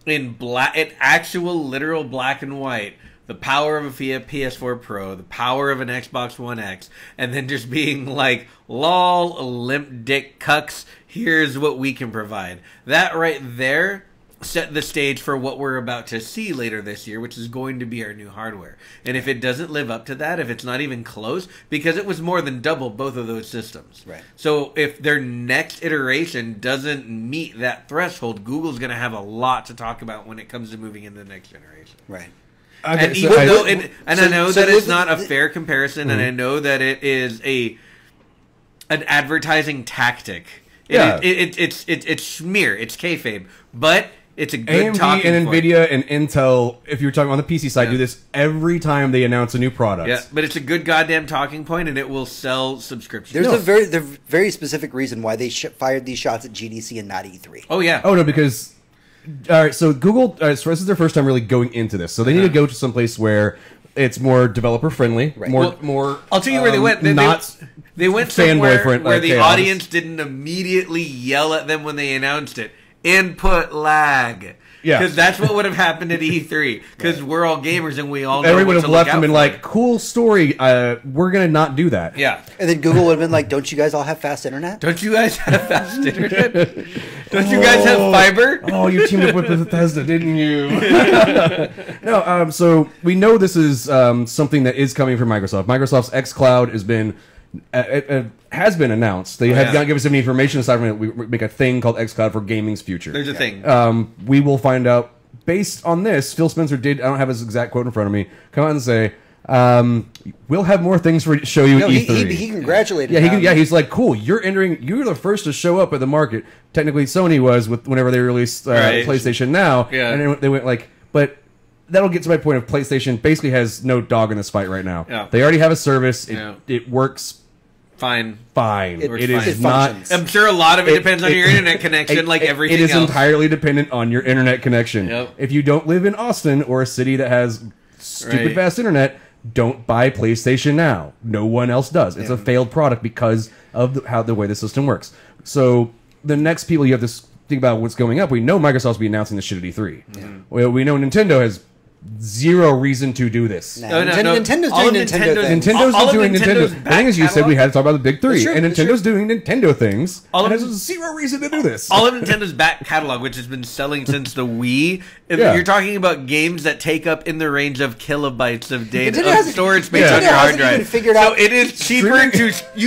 in actual literal black and white, the power of a PS4 Pro, the power of an Xbox One X, and then just being like, lol, limp dick cucks, here's what we can provide. That right there set the stage for what we're about to see later this year, which is going to be our new hardware. And if it doesn't live up to that, if it's not even close, because it was more than double both of those systems. Right. So if their next iteration doesn't meet that threshold, Google's going to have a lot to talk about when it comes to moving into the next generation. Right. Okay, and even though, I know that it's not a fair comparison, and I know that it is an advertising tactic. It's smear, it's kayfabe, but it's a good AMD and NVIDIA and Intel, if you're talking on the PC side, do this every time they announce a new product. Yeah, but it's a good goddamn talking point, and it will sell subscriptions. There's a very specific reason why they fired these shots at GDC and not E3. Oh, yeah. Oh, no, because... All right, so Google, so this is their first time really going into this. So they need to go to some place where it's more developer-friendly, more... I'll tell you where they went. They went somewhere where the audience didn't immediately yell at them when they announced it. Input lag. Yeah. Because that's what would have happened at E3. Because we're all gamers and we all know everyone would have left and been like, cool story, we're going to not do that. Yeah. And then Google would have been like, don't you guys all have fast internet? Don't you guys have fast internet? Don't you guys have fiber? Oh, you teamed up with Bethesda, didn't you? No, so we know this is something that is coming from Microsoft. Microsoft's xCloud has been announced. They have not given us any information aside from it. We make a thing called xCloud for gaming's future. There's a thing. We will find out based on this. Phil Spencer did, I don't have his exact quote in front of me, come out and say, we'll have more things to show you at E3. He congratulated he's like, cool, you're the first to show up at the market. Technically, Sony was whenever they released PlayStation Now. Yeah. And then they went like, but that'll get to my point of PlayStation basically has no dog in this fight right now. Yeah. They already have a service. It works fine. It is not. I'm sure a lot of it depends on your internet connection, like everything else. It is entirely dependent on your internet connection. Yep. If you don't live in Austin or a city that has stupid fast internet, don't buy PlayStation Now. No one else does. It's a failed product because of the way the system works. So the next people you have to think about what's going up. We know Microsoft's will be announcing this shit at E3. Yeah. We know Nintendo has zero reason to do this. Nintendo's doing Nintendo things. Nintendo doing Nintendo. The thing is, you said we had to talk about the big 3, and Nintendo's doing Nintendo things. And there's zero reason to do this. All of Nintendo's back catalog, which has been selling since the Wii, you're talking about games that take up in the range of kilobytes of data, of storage space on your hard drive. So it is cheaper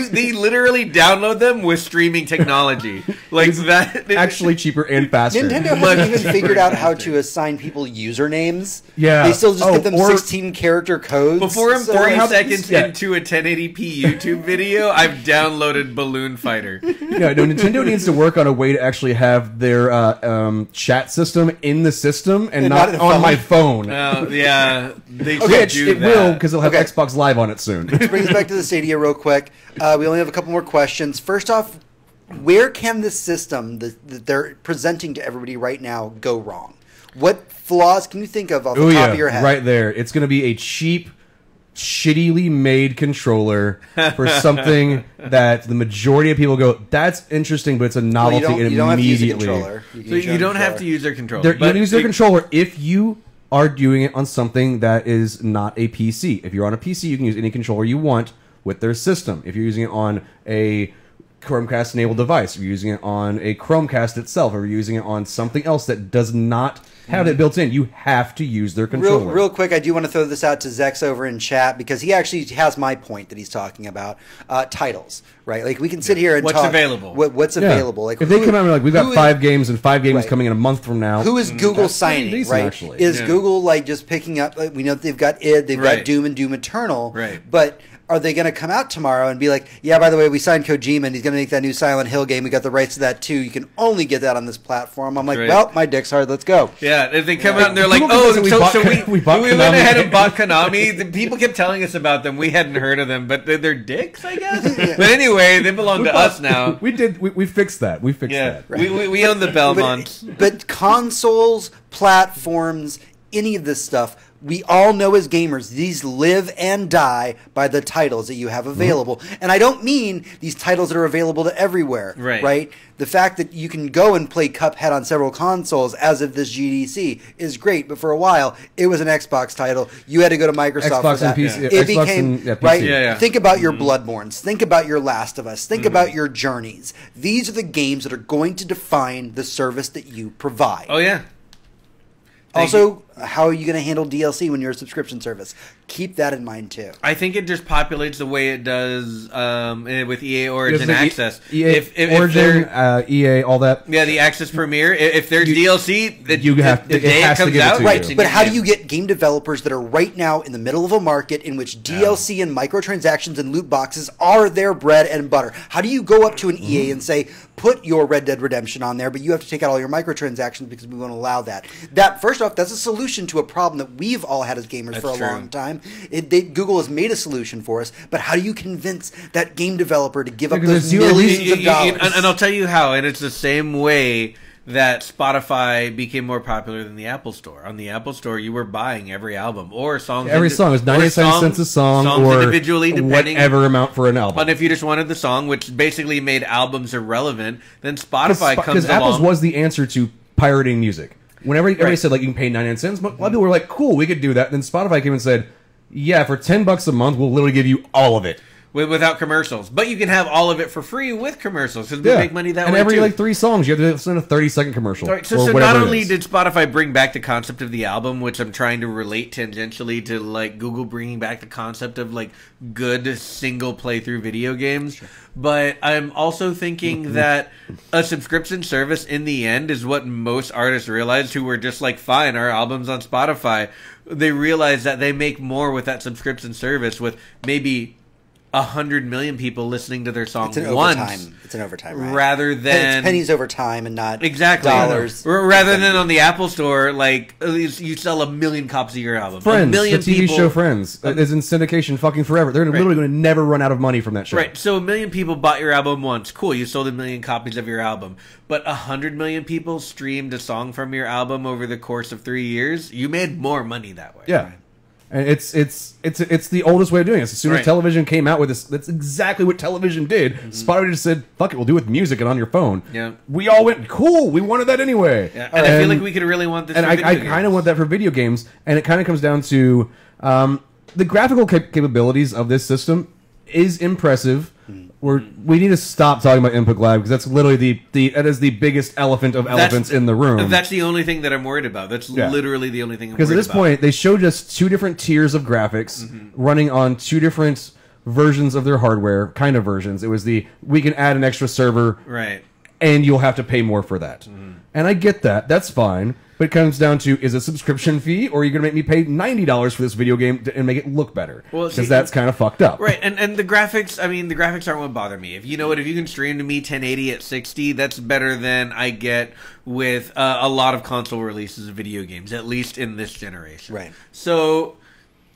they literally download them with streaming technology. Like that, actually cheaper and faster. Nintendo hasn't even figured out how to assign people usernames. Yeah. They still just give them 16 character codes. Before I'm 30 seconds into a 1080p YouTube video, I've downloaded Balloon Fighter. Yeah, no, Nintendo needs to work on a way to actually have their chat system in the system and not on my phone. Yeah, they should do it that. will, because they'll have Xbox Live on it soon. Let's bring us back to the Stadia real quick. We only have a couple more questions. First off, where can this system that they're presenting to everybody right now go wrong? What flaws can you think of off the top of your head? Right there. It's going to be a cheap, shittily made controller for something that the majority of people go, that's interesting, but it's a novelty. Well, you don't have to use a controller. You don't have to use their controller. You can use their controller if you are doing it on something that is not a PC. If you're on a PC, you can use any controller you want with their system. If you're using it on a Chromecast-enabled device, if you're using it on a Chromecast itself, or you're using it on something else that does not have it built in, you have to use their controller. Real quick, I do want to throw this out to Zex over in chat, because he actually has my point that he's talking about. Titles, right? Like, we can sit here and talk. What's available? What's available? Like, if they come out and be like, we've got 5 games and 5 games coming in a month from now. Who is Google signing, decent, right? actually. Is Google, like, just picking up, like, we know they've got id, they've got Doom and Doom Eternal, but are they going to come out tomorrow and be like, yeah, by the way, we signed Kojima and he's going to make that new Silent Hill game. We got the rights to that too. You can only get that on this platform. I'm like, well, my dick's hard. Let's go. Yeah, if they come out and they're like, oh, we went ahead and bought Konami. The people kept telling us about them. We hadn't heard of them, but they're dicks, I guess. But anyway, they belong to us now. We fixed that. We fixed that. We own the Belmont. But consoles, platforms, any of this stuff, we all know as gamers, these live and die by the titles that you have available. And I don't mean these titles that are available to everywhere, right? The fact that you can go and play Cuphead on several consoles as of this GDC is great, but for a while, it was an Xbox title. You had to go to Microsoft Xbox for that. And PC, it Xbox became, and, right? Think about your Bloodborns. Think about your Last of Us. Think about your Journeys. These are the games that are going to define the service that you provide. Oh, yeah. Also, how are you going to handle DLC when you're a subscription service? Keep that in mind, too. I think it just populates the way it does with EA Origin Access. EA Origin, EA, all that. Yeah, the Access Premier. If there's DLC, the day it comes out. Right, but how do you get game developers that are right now in the middle of a market in which DLC and microtransactions and loot boxes are their bread and butter? How do you go up to an EA and say, put your Red Dead Redemption on there, but you have to take out all your microtransactions because we won't allow that? That, first off, that's a solution to a problem that we've all had as gamers for a long time. Google has made a solution for us, but how do you convince that game developer to give up those millions of dollars? And I'll tell you how, and it's the same way that Spotify became more popular than the Apple Store. On the Apple Store, you were buying every album or songs. Every song was 99 cents a song, or individually, depending whatever amount for an album. But if you just wanted the song, which basically made albums irrelevant, then Spotify comes along. Because Apple's was the answer to pirating music. Whenever everybody said, like, you can pay 99 cents, but a lot of people were like, cool, we could do that. And then Spotify came and said, yeah, for $10 a month, we'll literally give you all of it. Without commercials. But you can have all of it for free with commercials, because we make money that way, and every, too. like, 3 songs, you have to send a 30-second commercial. Right, so not only did Spotify bring back the concept of the album, which I'm trying to relate tangentially to, like, Google bringing back the concept of, like, good single playthrough video games, but I'm also thinking that a subscription service in the end is what most artists realized who were just like, fine, our album's on Spotify. They realized that they make more with that subscription service with maybe 100 million people listening to their song once. It's an overtime, right? Rather than... It's pennies over time and not dollars. Rather than on the Apple Store, like, you sell 1 million copies of your album. Friends, 1 million the TV show Friends is in syndication fucking forever. They're literally going to never run out of money from that show. Right, so 1 million people bought your album once. Cool, you sold 1 million copies of your album. But 100 million people streamed a song from your album over the course of 3 years. You made more money that way. Yeah. Right? And it's the oldest way of doing it. As soon as television came out with this, that's exactly what television did. Spotify just said, fuck it, we'll do it with music and on your phone. Yeah. We all went, cool, we wanted that anyway. Yeah. And I feel like we could really want this for video games. I kind of want that for video games, and it kind of comes down to the graphical capabilities of this system is impressive. We need to stop talking about input lag, because that's literally that is the biggest elephant of elephants in the room. That's the only thing that I'm worried about. That's literally the only thing I'm worried about. Because at this point, they showed us 2 different tiers of graphics running on 2 different versions of their hardware, kind of versions. It was we can add an extra server. Right. and you'll have to pay more for that. And I get that. That's fine. But it comes down to, is it a subscription fee, or are you going to make me pay $90 for this video game and make it look better? Because that's kind of fucked up. Right, and the graphics, I mean, the graphics aren't what bother me. If you know what, if you can stream to me 1080 at 60, that's better than I get with a lot of console releases of video games, at least in this generation. Right. So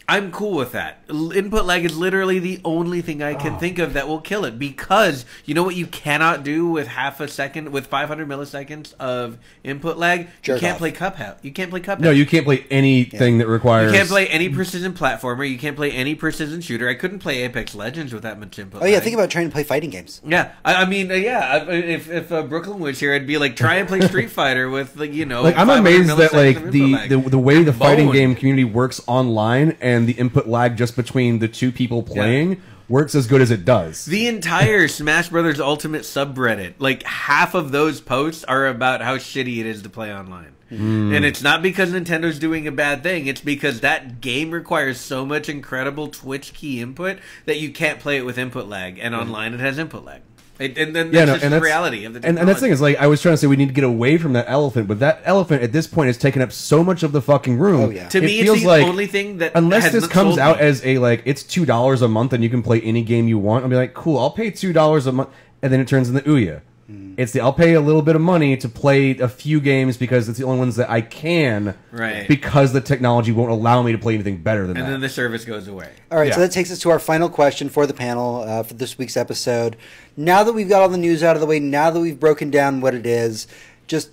I'm cool with that. Input lag is literally the only thing I can think of that will kill it, because you know what you cannot do with half a second, with 500 milliseconds of input lag? You can't play Cuphead. You can't play Cuphead. No, you can't play anything that requires... You can't play any precision platformer. You can't play any precision shooter. I couldn't play Apex Legends with that much input lag. Yeah, think about trying to play fighting games. Yeah, I mean, if Brooklyn was here, I'd be like, try and play Street Fighter with, like, you know... Like, I'm amazed that, like, the way the fighting game community works online and the input lag just between the two people playing works as good as it does. The entire Smash Brothers Ultimate subreddit, like half of those posts are about how shitty it is to play online. And it's not because Nintendo's doing a bad thing. It's because that game requires so much incredible Twitch key input that you can't play it with input lag. And online it has input lag. And then that's just the reality of the technology. And that's the thing is, like, I was trying to say we need to get away from that elephant, but that elephant at this point has taken up so much of the fucking room. To me, it's the only thing that unless this comes out as a, like, it's $2 a month and you can play any game you want, I'll be like, cool, I'll pay $2 a month, and then it turns into Ouya. It's I'll pay a little bit of money to play a few games because it's the only ones that I can, because the technology won't allow me to play anything better than that. And then the service goes away. All right, so that takes us to our final question for the panel for this week's episode. Now that we've got all the news out of the way, now that we've broken down what it is, just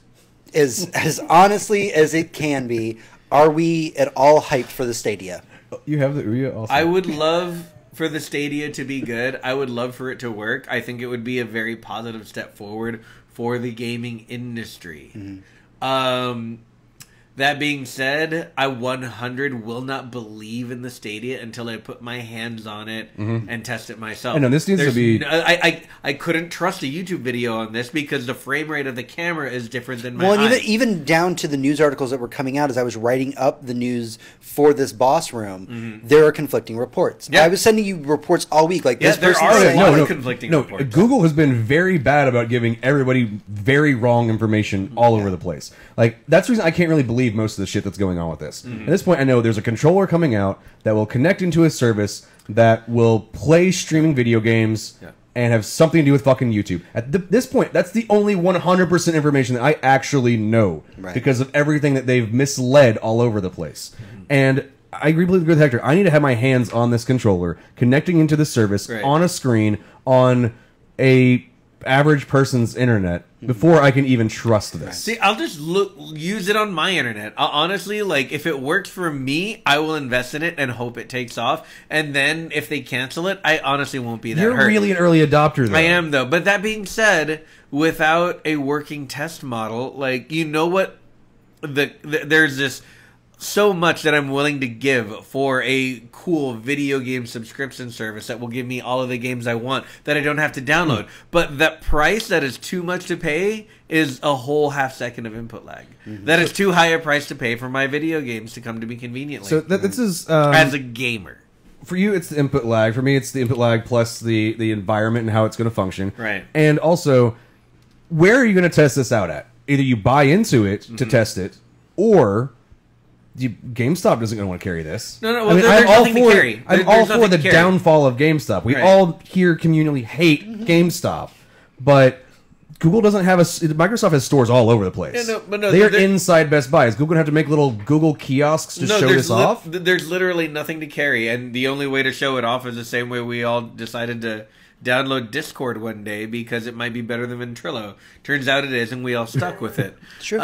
as honestly as it can be, are we at all hyped for the Stadia? You have the Ouya also. I would love for the Stadia to be good. I would love for it to work. I think it would be a very positive step forward for the gaming industry. That being said, I 100 will not believe in the Stadia until I put my hands on it and test it myself. I know, this needs to be... I couldn't trust a YouTube video on this because the frame rate of the camera is different than my eyes. And even down to the news articles that were coming out as I was writing up the news for this boss room, there are conflicting reports. I was sending you reports all week. Like, this there are a lot of conflicting reports. Google has been very bad about giving everybody very wrong information all over the place. Like, that's the reason I can't really believe most of the shit that's going on with this. At this point, I know there's a controller coming out that will connect into a service that will play streaming video games and have something to do with fucking YouTube. At this point, that's the only 100% information that I actually know because of everything that they've misled all over the place. And I agree with Hector. I need to have my hands on this controller, connecting into the service on a screen on a average person's internet before I can even trust this. See, I'll just use it on my internet. Honestly, like, if it works for me, I will invest in it and hope it takes off. And then if they cancel it, I honestly won't be that hurt. You're really an early adopter, though. I am, though. But that being said, without a working test model, like, you know what? There's this so much that I'm willing to give for a cool video game subscription service that will give me all of the games I want that I don't have to download. But that price that is too much to pay is a whole half second of input lag. That is too high a price to pay for my video games to come to me conveniently. So this is as a gamer. For you, it's the input lag. For me, it's the input lag plus the environment and how it's going to function. Right. And also, where are you going to test this out at? Either you buy into it to test it, or GameStop isn't going to want to carry this. No. Well, there's nothing to carry. I'm all for the downfall of GameStop. We all here communally hate GameStop, but Google doesn't have Microsoft has stores all over the place. They are inside Best Buy. Is Google going to have to make little Google kiosks to show this off? There's literally nothing to carry, and the only way to show it off is the same way we all decided to download Discord one day because it might be better than Ventrilo. Turns out it is, and we all stuck with it. Sure.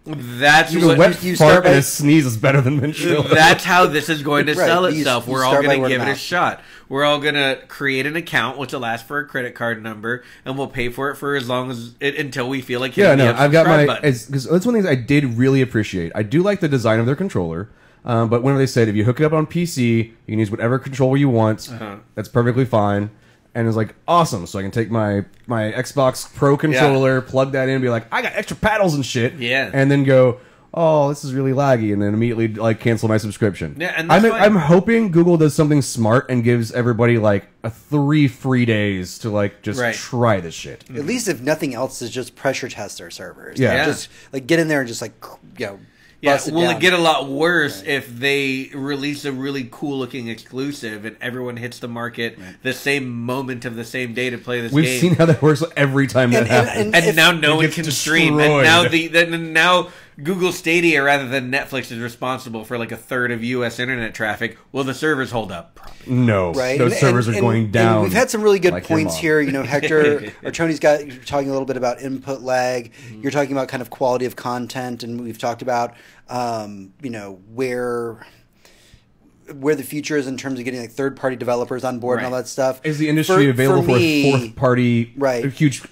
That's what you start and a sneeze is better than Ventrilo. That's how this is going to sell itself. We're all going to give it a shot. We're all going to create an account, which will ask for a credit card number, and we'll pay for it for as long as until we feel like I've got my because that's one of the things I did really appreciate. I do like the design of their controller. But whenever they said if you hook it up on PC, you can use whatever controller you want. That's perfectly fine. And it's like, awesome. So I can take my Xbox Pro controller, plug that in, and be like, I got extra paddles and shit. Yeah. And then go, oh, this is really laggy, and then immediately like cancel my subscription. Yeah, and that's I'm hoping Google does something smart and gives everybody like 3 free days to like just try this shit. At least if nothing else, is just pressure test their servers. Yeah. Like, just like get in there and just like will it get a lot worse if they release a really cool looking exclusive and everyone hits the market the same moment of the same day to play this game? We've seen how that works every time that happens. And now no one can stream. And now Google Stadia rather than Netflix is responsible for like a third of U.S. internet traffic. Will the servers hold up? Probably. No, those servers are going down. And we've had some really good points here. You know, Hector or Tony's you're talking a little bit about input lag. Mm-hmm. You're talking about kind of quality of content, and we've talked about you know, where the future is in terms of getting like third-party developers on board and all that stuff. Is the industry available for a fourth-party, huge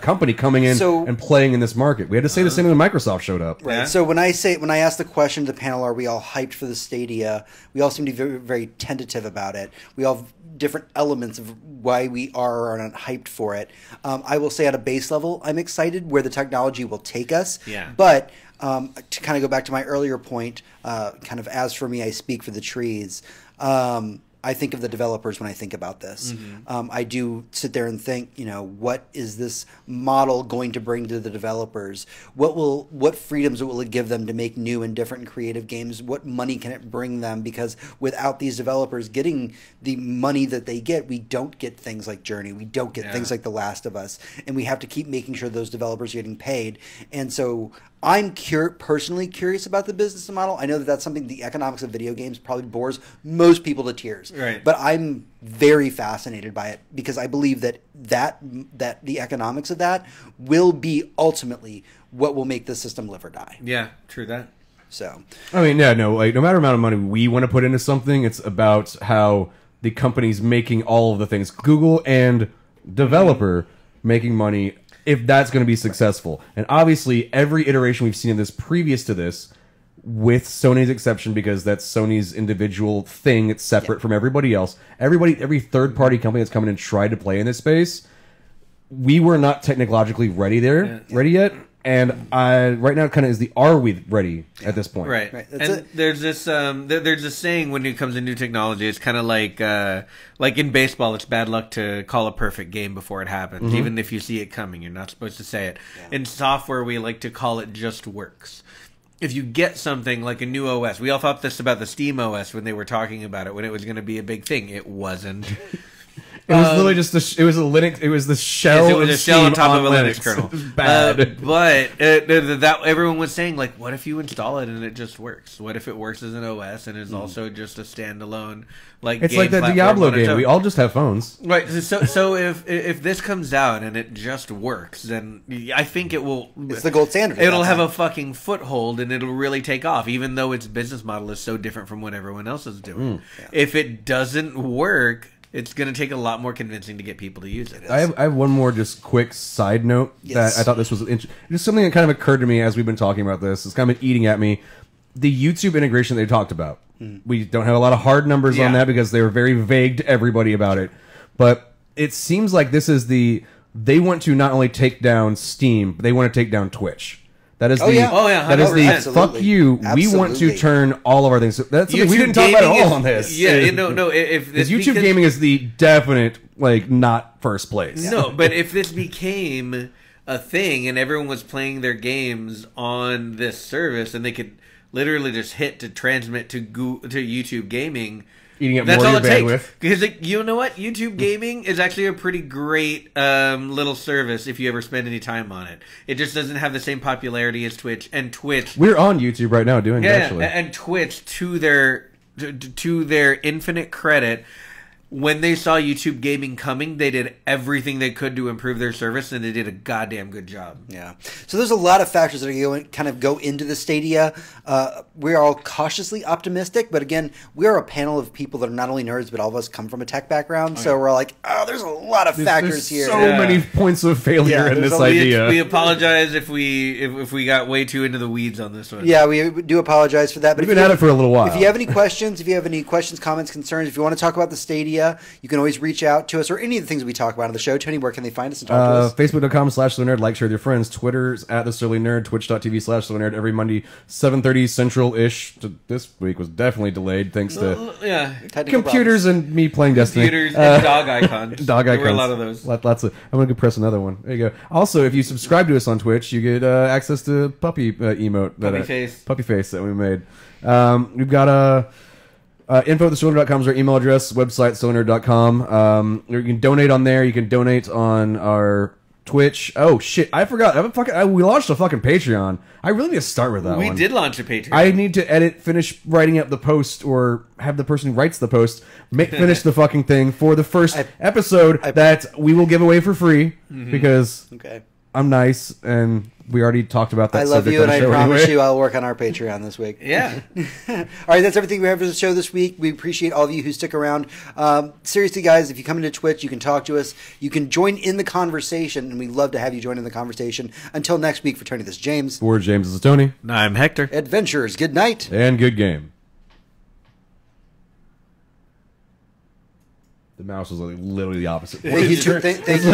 company coming in and playing in this market? We had to say the same when Microsoft showed up. Right. Yeah. So when I ask the question to the panel, are we all hyped for the Stadia? We all seem to be very, very tentative about it. We all have different elements of why we are or not hyped for it. I will say at a base level, I'm excited where the technology will take us. Yeah. But to kind of go back to my earlier point, kind of as for me, I speak for the trees. I think of the developers when I think about this. Mm-hmm. I do sit there and think, you know, what is this model going to bring to the developers? What freedoms will it give them to make new and different and creative games? What money can it bring them? Because without these developers getting the money that they get, we don't get things like Journey. We don't get things like The Last of Us. And we have to keep making sure those developers are getting paid. And so I'm personally curious about the business model. I know that that's something, the economics of video games probably bores most people to tears. Right. But I'm very fascinated by it because I believe that the economics of that will be ultimately what will make the system live or die. Yeah, true that. So, I mean, like no matter amount of money we want to put into something, it's about how the company's making all of the things. Google and developer making money, if that's going to be successful. And obviously, every iteration we've seen in this previous to this, with Sony's exception, because that's Sony's individual thing, it's separate from everybody else. Every third-party company that's come in and tried to play in this space, we were not technologically ready yet. And right now, it kind of is the are we ready at this point? Right. And there's this saying when it comes to new technology. It's kind of like in baseball, it's bad luck to call a perfect game before it happens. Mm-hmm. Even if you see it coming, you're not supposed to say it. Yeah. In software, we like to call it just works. If you get something like a new OS, we all thought this about the Steam OS when they were talking about it, when it was going to be a big thing. It wasn't. It was literally just it was a Linux. It was the shell. Yes, it was a shell on top of a Linux kernel. It was bad. But that everyone was saying, like, what if you install it and it just works? What if it works as an OS and is also just a standalone like? It's game like that Diablo game. We all just have phones, right? So if this comes out and it just works, then I think it will. It's the gold standard. It'll have a fucking foothold and it'll really take off, even though its business model is so different from what everyone else is doing. If it doesn't work, it's going to take a lot more convincing to get people to use it. I have one more just quick side note that I thought this was just something that kind of occurred to me as we've been talking about this. It's kind of been eating at me. The YouTube integration they talked about. We don't have a lot of hard numbers on that because they were very vague to everybody about it. But it seems like this is they want to not only take down Steam, but they want to take down Twitch. That is that is the fuck you. Absolutely. We want to turn all of our things. That's something we didn't talk about at all on this. Yeah, no. If YouTube gaming is the definite not first place. No, but if this became a thing and everyone was playing their games on this service and they could literally just hit to transmit to YouTube gaming. Eating up more of your bandwidth. Because you know what? YouTube gaming is actually a pretty great little service if you ever spend any time on it. It just doesn't have the same popularity as Twitch. And Twitch... We're on YouTube right now doing it, actually. And Twitch, to their infinite credit, when they saw YouTube gaming coming, they did everything they could to improve their service, and they did a goddamn good job. Yeah. So there's a lot of factors that go into the Stadia. We're all cautiously optimistic, but again, we are a panel of people that are not only nerds, but all of us come from a tech background. So we're like, there's a lot of factors here. So many points of failure in this idea. We apologize if we got way too into the weeds on this one. Yeah, we do apologize for that. But we've been at it for a little while. If you have any questions, comments, concerns, if you want to talk about the Stadia, media. You can always reach out to us or any of the things we talk about on the show. Tony, where can they find us and talk to us? Facebook.com/SolarNerd. Like, share with your friends. Twitter's @TheSolarNerd. Twitch.tv/SolarNerd. Every Monday, 7:30 Central-ish. This week was definitely delayed thanks to computers and me playing Destiny. Computers and dog icons. Dog icons. There were a lot of those. Lots of. I'm going to press another one. There you go. Also, if you subscribe to us on Twitch, you get access to puppy emote. Puppy face that we made. We've got info@thesolarnerd.com is our email address. Website solarnerd.com. You can donate on there. You can donate on our Twitch. Oh shit! I forgot. We launched a fucking Patreon. I really need to start with that. We did launch a Patreon. I need to finish writing up the post, or have the person who writes the post finish the fucking thing for the first episode that we will give away for free because I'm nice and we already talked about that. I love you, and I promise you I'll work on our Patreon this week. Yeah. All right, that's everything we have for the show this week. We appreciate all of you who stick around. Seriously, guys, if you come into Twitch, you can talk to us. You can join in the conversation, and we'd love to have you join in the conversation. Until next week, for Tony, this is James. For James, this is Tony. And I'm Hector. Adventures, good night. And good game. The mouse was like literally the opposite. Thank you,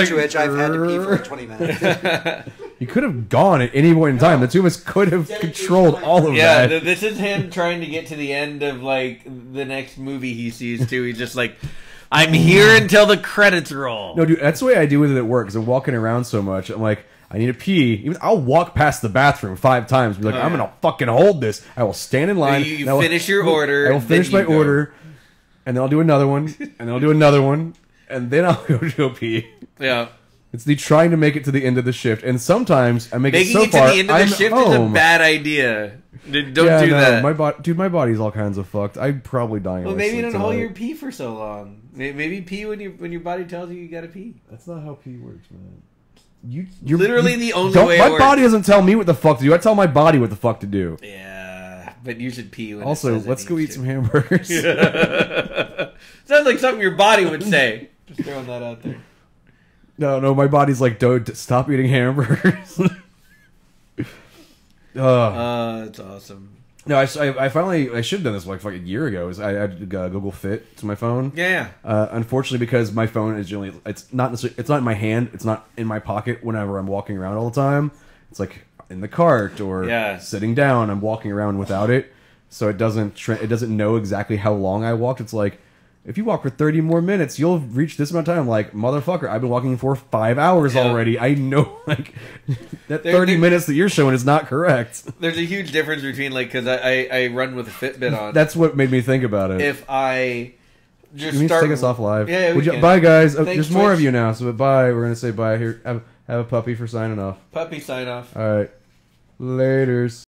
Twitch. I've had to pee for 20 minutes. You could have gone at any point in time. The two of us could have controlled all of that. Yeah, this is him trying to get to the end of like the next movie he sees too. He's just like, I'm here until the credits roll. No, dude, that's the way I do with it at work. Because I'm walking around so much. I'm like, I need to pee. I'll walk past the bathroom 5 times. Be like, I'm gonna fucking hold this. I will stand in line. You finish your order. I will finish my order. And then I'll do another one, and then I'll do another one, and then I'll go pee. Yeah. It's the trying to make it to the end of the shift, and sometimes I make Making it so far. Making it to the end of the shift is a bad idea. Don't do that. My body's all kinds of fucked. I'm probably dying. Well, maybe you don't hold your pee for so long. Maybe pee when your body tells you gotta pee. That's not how pee works, man. You're literally the only way. My body doesn't tell me what the fuck to do. I tell my body what the fuck to do. Yeah. But you should pee when also, let's go eat some hamburgers. Sounds like something your body would say. Just throwing that out there. No, my body's like, don't stop eating hamburgers. That's awesome. No, I should have done this like a year ago. I had Google Fit to my phone. Yeah. Unfortunately, because my phone is generally it's not in my hand. It's not in my pocket whenever I'm walking around all the time. It's like in the cart or sitting down. I'm walking around without it, so it doesn't know exactly how long I walked. It's like, if you walk for 30 more minutes, you'll reach this amount of time. I'm like, motherfucker, I've been walking for 5 hours already. I know, like, that 30 minutes that you're showing is not correct. There's a huge difference between, like, because I run with a Fitbit on. That's what made me think about it. If I just take us off live. Yeah, bye, guys. There's more of you now, so bye. We're going to say bye. Here, have a puppy for signing off. Puppy sign off. All right. Laters.